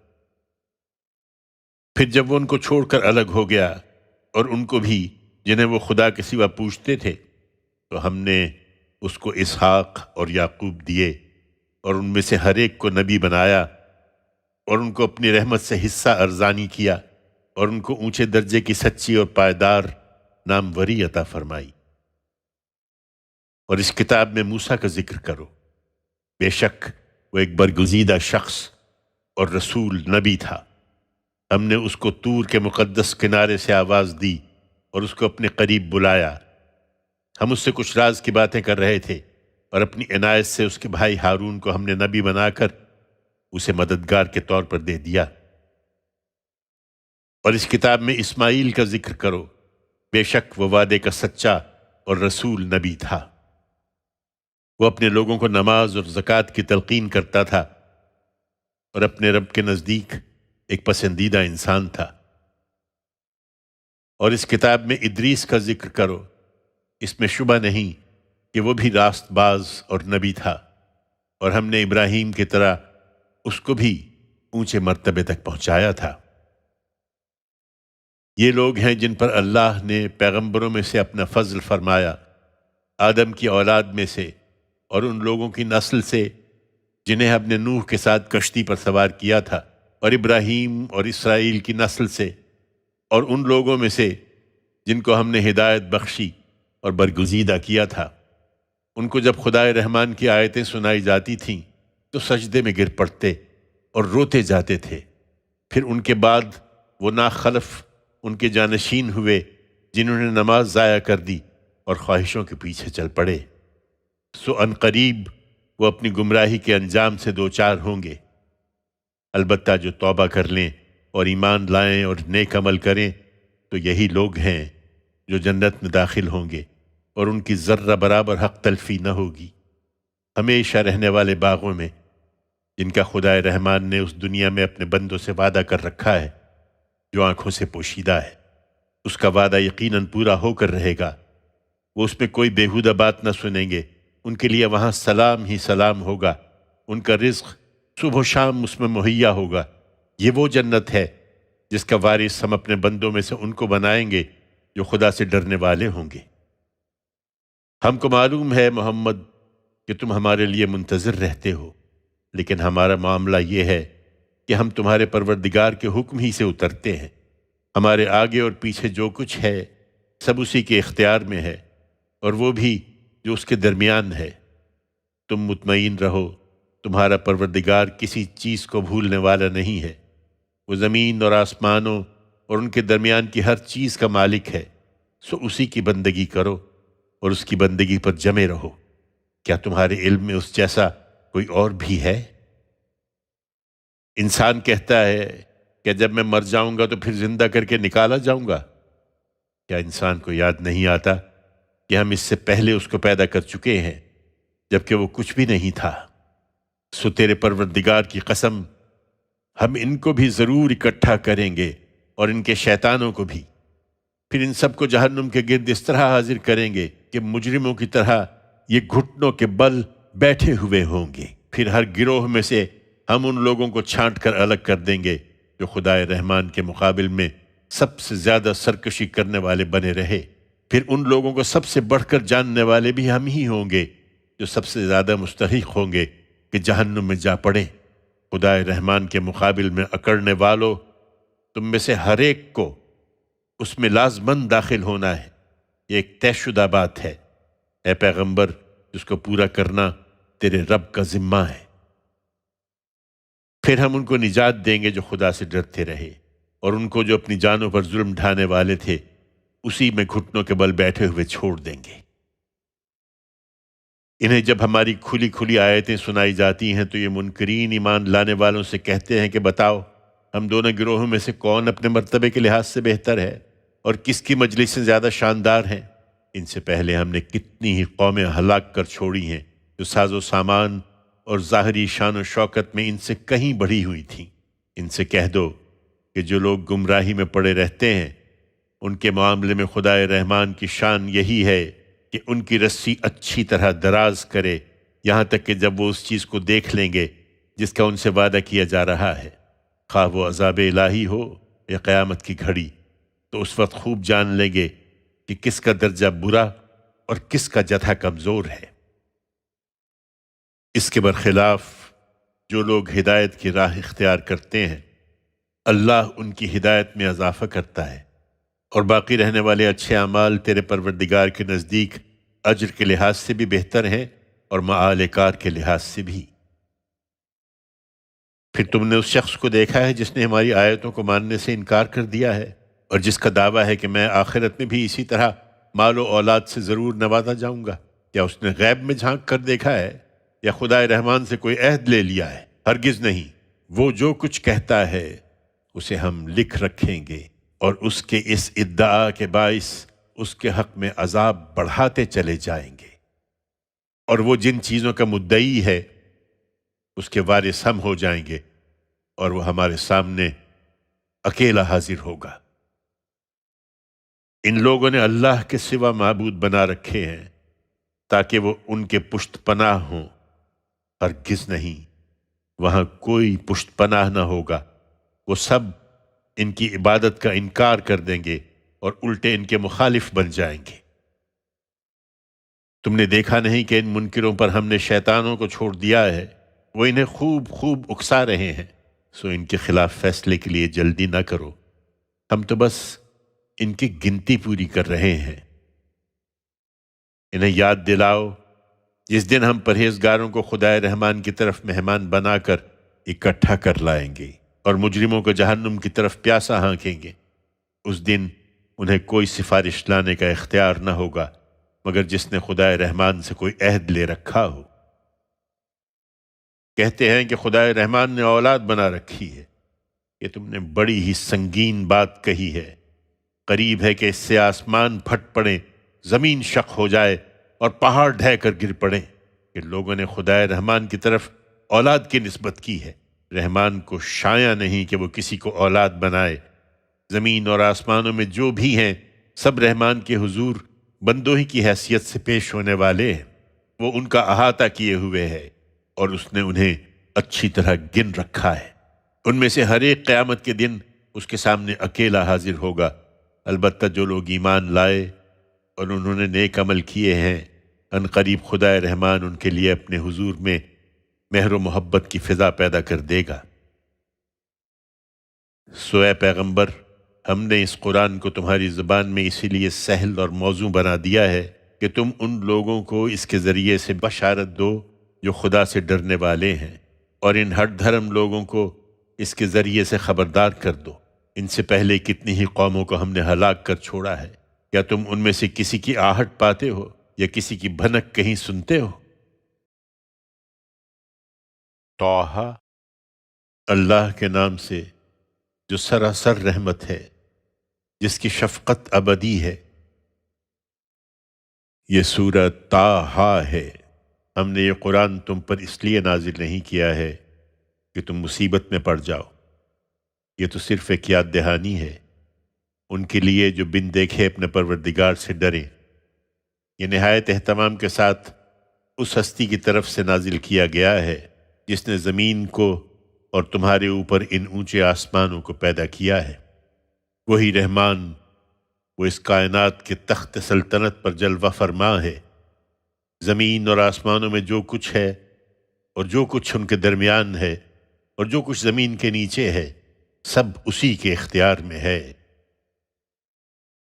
پھر جب وہ ان کو چھوڑ کر الگ ہو گیا اور ان کو بھی جنہیں وہ خدا کے سوا پوچھتے تھے، تو ہم نے اس کو اسحاق اور یعقوب دیے، اور ان میں سے ہر ایک کو نبی بنایا، اور ان کو اپنی رحمت سے حصہ ارزانی کیا، اور ان کو اونچے درجے کی سچی اور پائیدار ناموری عطا فرمائی۔ اور اس کتاب میں موسیٰ کا ذکر کرو، بے شک وہ ایک برگزیدہ شخص اور رسول نبی تھا۔ ہم نے اس کو طور کے مقدس کنارے سے آواز دی اور اس کو اپنے قریب بلایا۔ ہم اس سے کچھ راز کی باتیں کر رہے تھے، اور اپنی عنایت سے اس کے بھائی ہارون کو ہم نے نبی بنا کر اسے مددگار کے طور پر دے دیا۔ اور اس کتاب میں اسماعیل کا ذکر کرو، بے شک وہ وعدے کا سچا اور رسول نبی تھا۔ وہ اپنے لوگوں کو نماز اور زکوٰۃ کی تلقین کرتا تھا، اور اپنے رب کے نزدیک ایک پسندیدہ انسان تھا۔ اور اس کتاب میں ادریس کا ذکر کرو، اس میں شبہ نہیں کہ وہ بھی راست باز اور نبی تھا، اور ہم نے ابراہیم کی طرح اس کو بھی اونچے مرتبے تک پہنچایا تھا۔ یہ لوگ ہیں جن پر اللہ نے پیغمبروں میں سے اپنا فضل فرمایا، آدم کی اولاد میں سے، اور ان لوگوں کی نسل سے جنہیں ہم نے نوح کے ساتھ کشتی پر سوار کیا تھا، اور ابراہیم اور اسرائیل کی نسل سے، اور ان لوگوں میں سے جن کو ہم نے ہدایت بخشی اور برگزیدہ کیا تھا۔ ان کو جب خدائے رحمان کی آیتیں سنائی جاتی تھیں تو سجدے میں گر پڑتے اور روتے جاتے تھے۔ پھر ان کے بعد وہ ناخلف ان کے جانشین ہوئے جنہوں نے نماز ضائع کر دی اور خواہشوں کے پیچھے چل پڑے، سو ان قریب وہ اپنی گمراہی کے انجام سے دوچار ہوں گے۔ البتہ جو توبہ کر لیں اور ایمان لائیں اور نیک عمل کریں تو یہی لوگ ہیں جو جنت میں داخل ہوں گے، اور ان کی ذرہ برابر حق تلفی نہ ہوگی، ہمیشہ رہنے والے باغوں میں جن کا خدائے رحمان نے اس دنیا میں اپنے بندوں سے وعدہ کر رکھا ہے، جو آنکھوں سے پوشیدہ ہے۔ اس کا وعدہ یقیناً پورا ہو کر رہے گا۔ وہ اس میں کوئی بیہودہ بات نہ سنیں گے۔ ان کے لیے وہاں سلام ہی سلام ہوگا۔ ان کا رزق صبح و شام اس میں مہیا ہوگا۔ یہ وہ جنت ہے جس کا وارث ہم اپنے بندوں میں سے ان کو بنائیں گے جو خدا سے ڈرنے والے ہوں گے۔ ہم کو معلوم ہے محمد کہ تم ہمارے لیے منتظر رہتے ہو، لیکن ہمارا معاملہ یہ ہے کہ ہم تمہارے پروردگار کے حکم ہی سے اترتے ہیں۔ ہمارے آگے اور پیچھے جو کچھ ہے سب اسی کے اختیار میں ہے، اور وہ بھی جو اس کے درمیان ہے۔ تم مطمئن رہو، تمہارا پروردگار کسی چیز کو بھولنے والا نہیں ہے۔ وہ زمین اور آسمانوں اور ان کے درمیان کی ہر چیز کا مالک ہے، سو اسی کی بندگی کرو اور اس کی بندگی پر جمے رہو۔ کیا تمہارے علم میں اس جیسا کوئی اور بھی ہے؟ انسان کہتا ہے کہ جب میں مر جاؤں گا تو پھر زندہ کر کے نکالا جاؤں گا۔ کیا انسان کو یاد نہیں آتا کہ ہم اس سے پہلے اس کو پیدا کر چکے ہیں جبکہ وہ کچھ بھی نہیں تھا؟ سو تیرے پروردگار کی قسم، ہم ان کو بھی ضرور اکٹھا کریں گے اور ان کے شیطانوں کو بھی، پھر ان سب کو جہنم کے گرد اس طرح حاضر کریں گے کہ مجرموں کی طرح یہ گھٹنوں کے بل بیٹھے ہوئے ہوں گے۔ پھر ہر گروہ میں سے ہم ان لوگوں کو چھانٹ کر الگ کر دیں گے جو خدائے رحمان کے مقابل میں سب سے زیادہ سرکشی کرنے والے بنے رہے۔ پھر ان لوگوں کو سب سے بڑھ کر جاننے والے بھی ہم ہی ہوں گے جو سب سے زیادہ مستحق ہوں گے کہ جہنم میں جا پڑیں۔ خدائے رحمان کے مقابل میں اکڑنے والوں، تم میں سے ہر ایک کو اس میں لازماً داخل ہونا ہے۔ یہ ایک طے شدہ بات ہے، اے پیغمبر، جس کو پورا کرنا تیرے رب کا ذمہ ہے۔ پھر ہم ان کو نجات دیں گے جو خدا سے ڈرتے رہے، اور ان کو جو اپنی جانوں پر ظلم ڈھانے والے تھے اسی میں گھٹنوں کے بل بیٹھے ہوئے چھوڑ دیں گے۔ انہیں جب ہماری کھلی کھلی آیتیں سنائی جاتی ہیں تو یہ منکرین ایمان لانے والوں سے کہتے ہیں کہ بتاؤ، ہم دونوں گروہوں میں سے کون اپنے مرتبے کے لحاظ سے بہتر ہے اور کس کی مجلسیں زیادہ شاندار ہیں؟ ان سے پہلے ہم نے کتنی ہی قومیں ہلاک کر چھوڑی ہیں جو ساز و سامان اور ظاہری شان و شوکت میں ان سے کہیں بڑھی ہوئی تھیں۔ ان سے کہہ دو کہ جو لوگ گمراہی میں پڑے رہتے ہیں ان کے معاملے میں خدائے رحمان کی شان یہی ہے کہ ان کی رسی اچھی طرح دراز کرے، یہاں تک کہ جب وہ اس چیز کو دیکھ لیں گے جس کا ان سے وعدہ کیا جا رہا ہے، خواہ وہ عذاب الہی ہو یا قیامت کی گھڑی، تو اس وقت خوب جان لیں گے کہ کس کا درجہ برا اور کس کا جتھا کمزور ہے۔ اس کے برخلاف جو لوگ ہدایت کی راہ اختیار کرتے ہیں، اللہ ان کی ہدایت میں اضافہ کرتا ہے، اور باقی رہنے والے اچھے اعمال تیرے پروردگار کے نزدیک اجر کے لحاظ سے بھی بہتر ہیں اور مآل کار کے لحاظ سے بھی۔ پھر تم نے اس شخص کو دیکھا ہے جس نے ہماری آیتوں کو ماننے سے انکار کر دیا ہے، اور جس کا دعویٰ ہے کہ میں آخرت میں بھی اسی طرح مال و اولاد سے ضرور نوازا جاؤں گا۔ کیا اس نے غیب میں جھانک کر دیکھا ہے یا خدائے رحمان سے کوئی عہد لے لیا ہے؟ ہرگز نہیں۔ وہ جو کچھ کہتا ہے اسے ہم لکھ رکھیں گے، اور اس کے اس ادعا کے باعث اس کے حق میں عذاب بڑھاتے چلے جائیں گے، اور وہ جن چیزوں کا مدعی ہے اس کے وارث ہم ہو جائیں گے، اور وہ ہمارے سامنے اکیلا حاضر ہوگا۔ ان لوگوں نے اللہ کے سوا معبود بنا رکھے ہیں تاکہ وہ ان کے پشت پناہ ہوں۔ ہرگز نہیں، وہاں کوئی پشت پناہ نہ ہوگا۔ وہ سب ان کی عبادت کا انکار کر دیں گے اور الٹے ان کے مخالف بن جائیں گے۔ تم نے دیکھا نہیں کہ ان منکروں پر ہم نے شیطانوں کو چھوڑ دیا ہے، وہ انہیں خوب خوب اکسا رہے ہیں، سو ان کے خلاف فیصلے کے لیے جلدی نہ کرو، ہم تو بس ان کی گنتی پوری کر رہے ہیں۔ انہیں یاد دلاؤ جس دن ہم پرہیزگاروں کو خدائے رحمان کی طرف مہمان بنا کر اکٹھا کر لائیں گے اور مجرموں کو جہنم کی طرف پیاسا ہانکیں گے۔ اس دن انہیں کوئی سفارش لانے کا اختیار نہ ہوگا مگر جس نے خدائے رحمان سے کوئی عہد لے رکھا ہو۔ کہتے ہیں کہ خدائے رحمان نے اولاد بنا رکھی ہے، یہ تم نے بڑی ہی سنگین بات کہی ہے۔ قریب ہے کہ اس سے آسمان پھٹ پڑے، زمین شق ہو جائے اور پہاڑ ڈھہ کر گر پڑے کہ لوگوں نے خدائے رحمان کی طرف اولاد کی نسبت کی ہے۔ رحمان کو شایع نہیں کہ وہ کسی کو اولاد بنائے۔ زمین اور آسمانوں میں جو بھی ہیں سب رحمان کے حضور بندوں ہی کی حیثیت سے پیش ہونے والے ہیں۔ وہ ان کا احاطہ کیے ہوئے ہے اور اس نے انہیں اچھی طرح گن رکھا ہے۔ ان میں سے ہر ایک قیامت کے دن اس کے سامنے اکیلا حاضر ہوگا، البتہ جو لوگ ایمان لائے اور انہوں نے نیک عمل کیے ہیں، ان قریب خدائے رحمان ان کے لیے اپنے حضور میں مہر و محبت کی فضا پیدا کر دے گا۔ سو اے پیغمبر، ہم نے اس قرآن کو تمہاری زبان میں اسی لیے سہل اور موزوں بنا دیا ہے کہ تم ان لوگوں کو اس کے ذریعے سے بشارت دو جو خدا سے ڈرنے والے ہیں، اور ان ہٹ دھرم لوگوں کو اس کے ذریعے سے خبردار کر دو۔ ان سے پہلے کتنی ہی قوموں کو ہم نے ہلاک کر چھوڑا ہے، کیا تم ان میں سے کسی کی آہٹ پاتے ہو یا کسی کی بھنک کہیں سنتے ہو؟ طٰہٰ، اللہ کے نام سے جو سراسر رحمت ہے، جس کی شفقت ابدی ہے۔ یہ سورہ طٰہٰ ہے۔ ہم نے یہ قرآن تم پر اس لیے نازل نہیں کیا ہے کہ تم مصیبت میں پڑ جاؤ، یہ تو صرف ایک یاد دہانی ہے ان کے لیے جو بن دیکھے اپنے پروردگار سے ڈریں۔ یہ نہایت اہتمام کے ساتھ اس ہستی کی طرف سے نازل کیا گیا ہے جس نے زمین کو اور تمہارے اوپر ان اونچے آسمانوں کو پیدا کیا ہے۔ وہی رحمان، وہ اس کائنات کے تخت سلطنت پر جلوہ فرما ہے۔ زمین اور آسمانوں میں جو کچھ ہے اور جو کچھ ان کے درمیان ہے اور جو کچھ زمین کے نیچے ہے، سب اسی کے اختیار میں ہے۔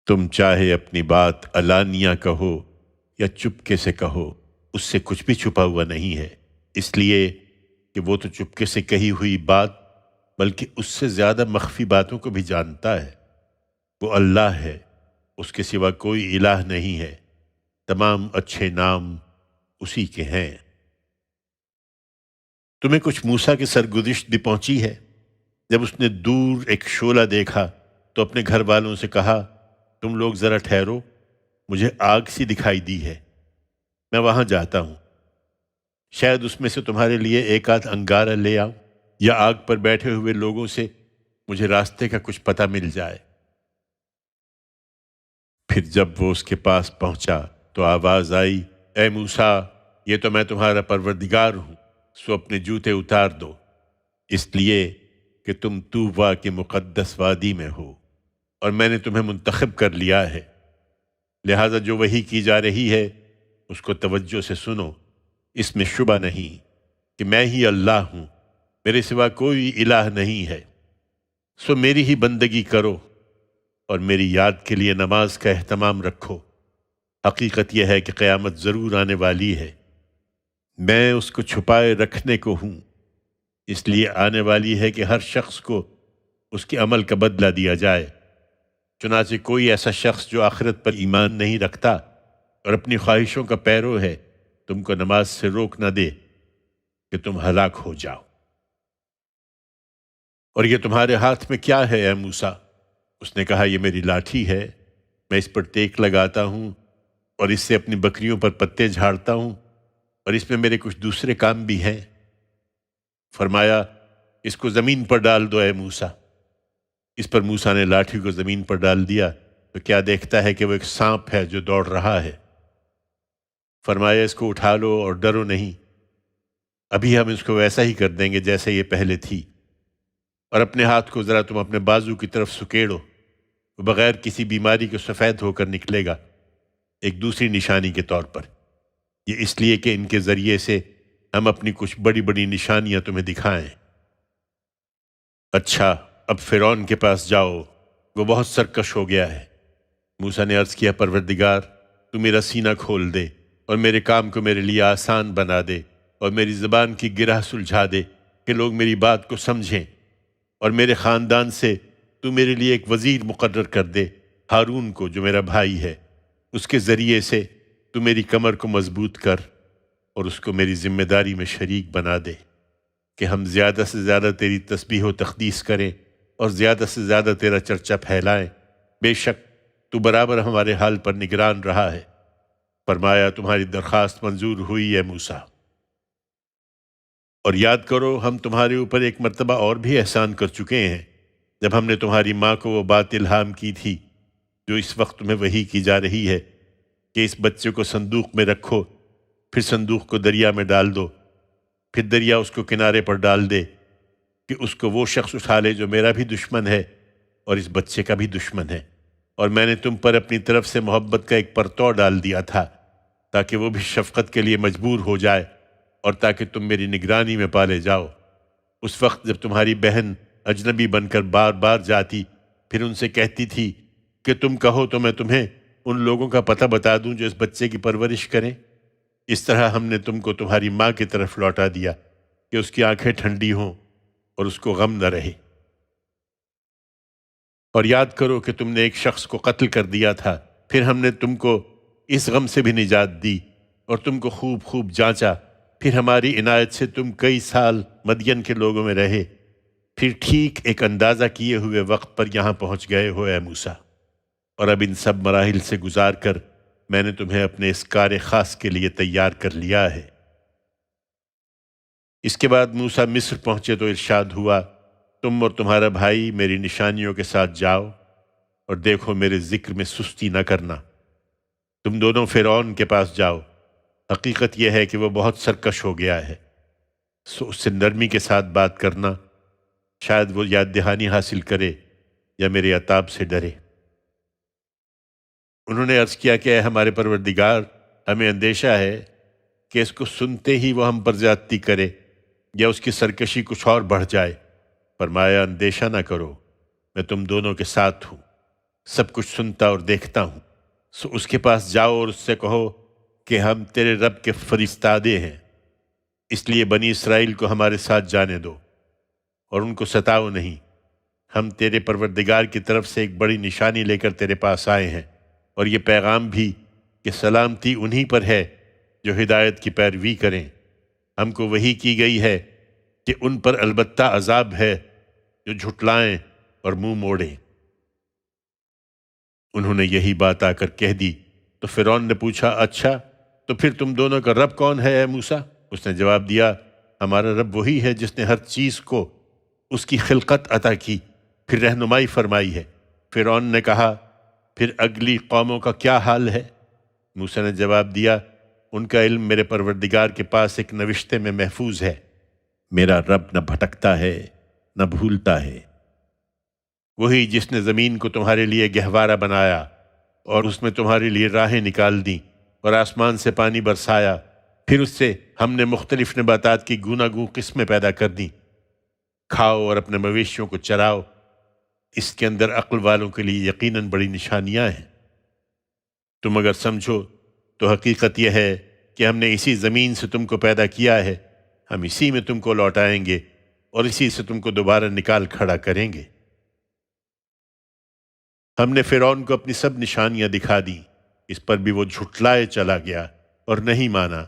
تم چاہے اپنی بات علانیہ کہو یا چپکے سے کہو، اس سے کچھ بھی چھپا ہوا نہیں ہے، اس لیے کہ وہ تو چپکے سے کہی ہوئی بات بلکہ اس سے زیادہ مخفی باتوں کو بھی جانتا ہے۔ وہ اللہ ہے، اس کے سوا کوئی الہ نہیں ہے، تمام اچھے نام اسی کے ہیں۔ تمہیں کچھ موسیٰ کی سرگزشت بھی پہنچی ہے؟ جب اس نے دور ایک شعلہ دیکھا تو اپنے گھر والوں سے کہا، تم لوگ ذرا ٹھہرو، مجھے آگ سی دکھائی دی ہے، میں وہاں جاتا ہوں، شاید اس میں سے تمہارے لیے ایک آدھ انگارہ لے آؤں، یا آگ پر بیٹھے ہوئے لوگوں سے مجھے راستے کا کچھ پتہ مل جائے۔ پھر جب وہ اس کے پاس پہنچا تو آواز آئی، اے موسیٰ، یہ تو میں تمہارا پروردگار ہوں، سو اپنے جوتے اتار دو، اس لیے کہ تم طوبیٰ کے مقدس وادی میں ہو اور میں نے تمہیں منتخب کر لیا ہے۔ لہذا جو وحی کی جا رہی ہے اس کو توجہ سے سنو، اس میں شبہ نہیں کہ میں ہی اللہ ہوں، میرے سوا کوئی الہ نہیں ہے، سو میری ہی بندگی کرو اور میری یاد کے لیے نماز کا اہتمام رکھو۔ حقیقت یہ ہے کہ قیامت ضرور آنے والی ہے، میں اس کو چھپائے رکھنے کو ہوں، اس لیے آنے والی ہے کہ ہر شخص کو اس کے عمل کا بدلہ دیا جائے۔ چنانچہ کوئی ایسا شخص جو آخرت پر ایمان نہیں رکھتا اور اپنی خواہشوں کا پیرو ہے تم کو نماز سے روک نہ دے کہ تم ہلاک ہو جاؤ۔ اور یہ تمہارے ہاتھ میں کیا ہے اے موسیٰ؟ اس نے کہا، یہ میری لاٹھی ہے، میں اس پر ٹیک لگاتا ہوں اور اس سے اپنی بکریوں پر پتے جھاڑتا ہوں، اور اس میں میرے کچھ دوسرے کام بھی ہیں۔ فرمایا، اس کو زمین پر ڈال دو اے موسیٰ۔ اس پر موسیٰ نے لاٹھی کو زمین پر ڈال دیا تو کیا دیکھتا ہے کہ وہ ایک سانپ ہے جو دوڑ رہا ہے۔ فرمایا، اس کو اٹھا لو اور ڈرو نہیں، ابھی ہم اس کو ویسا ہی کر دیں گے جیسے یہ پہلے تھی، اور اپنے ہاتھ کو ذرا تم اپنے بازو کی طرف سکیڑو، وہ بغیر کسی بیماری کے سفید ہو کر نکلے گا، ایک دوسری نشانی کے طور پر۔ یہ اس لیے کہ ان کے ذریعے سے ہم اپنی کچھ بڑی بڑی نشانیاں تمہیں دکھائیں۔ اچھا، اب فرعون کے پاس جاؤ، وہ بہت سرکش ہو گیا ہے۔ موسیٰ نے عرض کیا، پروردگار تو میرا سینہ کھول دے اور میرے کام کو میرے لیے آسان بنا دے، اور میری زبان کی گرہ سلجھا دے کہ لوگ میری بات کو سمجھیں، اور میرے خاندان سے تو میرے لیے ایک وزیر مقرر کر دے، ہارون کو جو میرا بھائی ہے، اس کے ذریعے سے تو میری کمر کو مضبوط کر اور اس کو میری ذمہ داری میں شریک بنا دے کہ ہم زیادہ سے زیادہ تیری تسبیح و تقدیس کریں اور زیادہ سے زیادہ تیرا چرچا پھیلائیں۔ بے شک تو برابر ہمارے حال پر نگران رہا ہے۔ فرمایا، تمہاری درخواست منظور ہوئی ہے موسیٰ، اور یاد کرو ہم تمہارے اوپر ایک مرتبہ اور بھی احسان کر چکے ہیں، جب ہم نے تمہاری ماں کو وہ بات الہام کی تھی جو اس وقت تمہیں وحی کی جا رہی ہے کہ اس بچے کو صندوق میں رکھو، پھر صندوق کو دریا میں ڈال دو، پھر دریا اس کو کنارے پر ڈال دے کہ اس کو وہ شخص اٹھا لے جو میرا بھی دشمن ہے اور اس بچے کا بھی دشمن ہے، اور میں نے تم پر اپنی طرف سے محبت کا ایک پرتو ڈال دیا تھا تاکہ وہ بھی شفقت کے لیے مجبور ہو جائے اور تاکہ تم میری نگرانی میں پالے جاؤ۔ اس وقت جب تمہاری بہن اجنبی بن کر بار بار جاتی، پھر ان سے کہتی تھی کہ تم کہو تو میں تمہیں ان لوگوں کا پتہ بتا دوں جو اس بچے کی پرورش کریں، اس طرح ہم نے تم کو تمہاری ماں کی طرف لوٹا دیا کہ اس کی آنکھیں ٹھنڈی ہوں اور اس کو غم نہ رہے۔ اور یاد کرو کہ تم نے ایک شخص کو قتل کر دیا تھا، پھر ہم نے تم کو اس غم سے بھی نجات دی اور تم کو خوب خوب جانچا، پھر ہماری عنایت سے تم کئی سال مدین کے لوگوں میں رہے، پھر ٹھیک ایک اندازہ کیے ہوئے وقت پر یہاں پہنچ گئے ہو اے موسیٰ، اور اب ان سب مراحل سے گزار کر میں نے تمہیں اپنے اس کار خاص کے لیے تیار کر لیا ہے۔ اس کے بعد موسیٰ مصر پہنچے تو ارشاد ہوا، تم اور تمہارا بھائی میری نشانیوں کے ساتھ جاؤ اور دیکھو میرے ذکر میں سستی نہ کرنا۔ تم دونوں فرعون کے پاس جاؤ، حقیقت یہ ہے کہ وہ بہت سرکش ہو گیا ہے، سو اس سے نرمی کے ساتھ بات کرنا، شاید وہ یاد دہانی حاصل کرے یا میرے عتاب سے ڈرے۔ انہوں نے عرض کیا کہ اے ہمارے پروردگار، ہمیں اندیشہ ہے کہ اس کو سنتے ہی وہ ہم پر زیادتی کرے یا اس کی سرکشی کچھ اور بڑھ جائے۔ فرمایا، اندیشہ نہ کرو، میں تم دونوں کے ساتھ ہوں، سب کچھ سنتا اور دیکھتا ہوں۔ سو اس کے پاس جاؤ اور اس سے کہو کہ ہم تیرے رب کے فرستادے ہیں، اس لیے بنی اسرائیل کو ہمارے ساتھ جانے دو اور ان کو ستاؤ نہیں، ہم تیرے پروردگار کی طرف سے ایک بڑی نشانی لے کر تیرے پاس آئے ہیں، اور یہ پیغام بھی کہ سلامتی انہی پر ہے جو ہدایت کی پیروی کریں۔ ہم کو وحی کی گئی ہے کہ ان پر البتہ عذاب ہے جو جھٹلائیں اور منہ موڑیں۔ انہوں نے یہی بات آ کر کہہ دی تو فرعون نے پوچھا، اچھا تو پھر تم دونوں کا رب کون ہے اے موسیٰ؟ اس نے جواب دیا، ہمارا رب وہی ہے جس نے ہر چیز کو اس کی خلقت عطا کی، پھر رہنمائی فرمائی ہے۔ فرعون نے کہا، پھر اگلی قوموں کا کیا حال ہے؟ موسیٰ نے جواب دیا، ان کا علم میرے پروردگار کے پاس ایک نوشتے میں محفوظ ہے، میرا رب نہ بھٹکتا ہے نہ بھولتا ہے۔ وہی جس نے زمین کو تمہارے لیے گہوارہ بنایا اور اس میں تمہارے لیے راہیں نکال دیں اور آسمان سے پانی برسایا، پھر اس سے ہم نے مختلف نباتات کی گوناگوں قسمیں پیدا کر دیں، کھاؤ اور اپنے مویشیوں کو چراؤ، اس کے اندر عقل والوں کے لیے یقیناً بڑی نشانیاں ہیں۔ تم اگر سمجھو تو حقیقت یہ ہے کہ ہم نے اسی زمین سے تم کو پیدا کیا ہے، ہم اسی میں تم کو لوٹائیں گے اور اسی سے تم کو دوبارہ نکال کھڑا کریں گے۔ ہم نے فرعون کو اپنی سب نشانیاں دکھا دیں، اس پر بھی وہ جھٹلائے چلا گیا اور نہیں مانا۔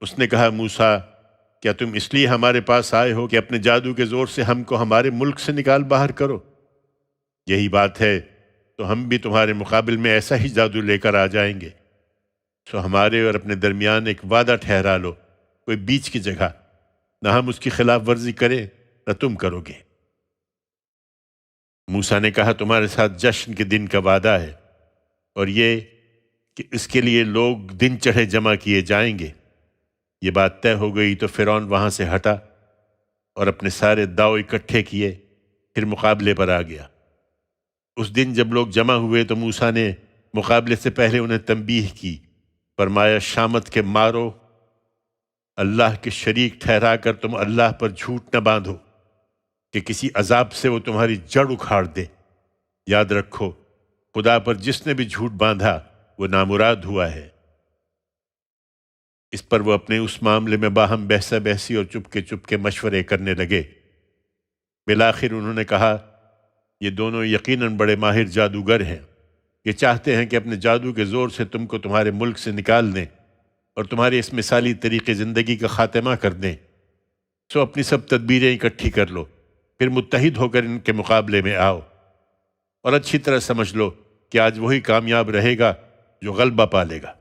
اس نے کہا، موسیٰ، کیا تم اس لیے ہمارے پاس آئے ہو کہ اپنے جادو کے زور سے ہم کو ہمارے ملک سے نکال باہر کرو؟ یہی بات ہے تو ہم بھی تمہارے مقابل میں ایسا ہی جادو لے کر آ جائیں گے۔ سو ہمارے اور اپنے درمیان ایک وعدہ ٹھہرا لو، کوئی بیچ کی جگہ، نہ ہم اس کی خلاف ورزی کریں نہ تم کرو گے۔ موسیٰ نے کہا، تمہارے ساتھ جشن کے دن کا وعدہ ہے، اور یہ کہ اس کے لیے لوگ دن چڑھے جمع کیے جائیں گے۔ یہ بات طے ہو گئی تو فرعون وہاں سے ہٹا اور اپنے سارے داؤ اکٹھے کیے، پھر مقابلے پر آ گیا۔ اس دن جب لوگ جمع ہوئے تو موسیٰ نے مقابلے سے پہلے انہیں تنبیہ کی، فرمایا، شامت کے مارو، اللہ کے شریک ٹھہرا کر تم اللہ پر جھوٹ نہ باندھو کہ کسی عذاب سے وہ تمہاری جڑ اکھاڑ دے۔ یاد رکھو، خدا پر جس نے بھی جھوٹ باندھا وہ نامراد ہوا ہے۔ اس پر وہ اپنے اس معاملے میں باہم بحثہ بحثی اور چپ کے مشورے کرنے لگے۔ بالآخر انہوں نے کہا، یہ دونوں یقیناً بڑے ماہر جادوگر ہیں، یہ چاہتے ہیں کہ اپنے جادو کے زور سے تم کو تمہارے ملک سے نکال دیں اور تمہاری اس مثالی طریقے زندگی کا خاتمہ کر دیں۔ سو اپنی سب تدبیریں اکٹھی کر لو، پھر متحد ہو کر ان کے مقابلے میں آؤ، اور اچھی طرح سمجھ لو کہ آج وہی کامیاب رہے گا جو غلبہ پالے گا۔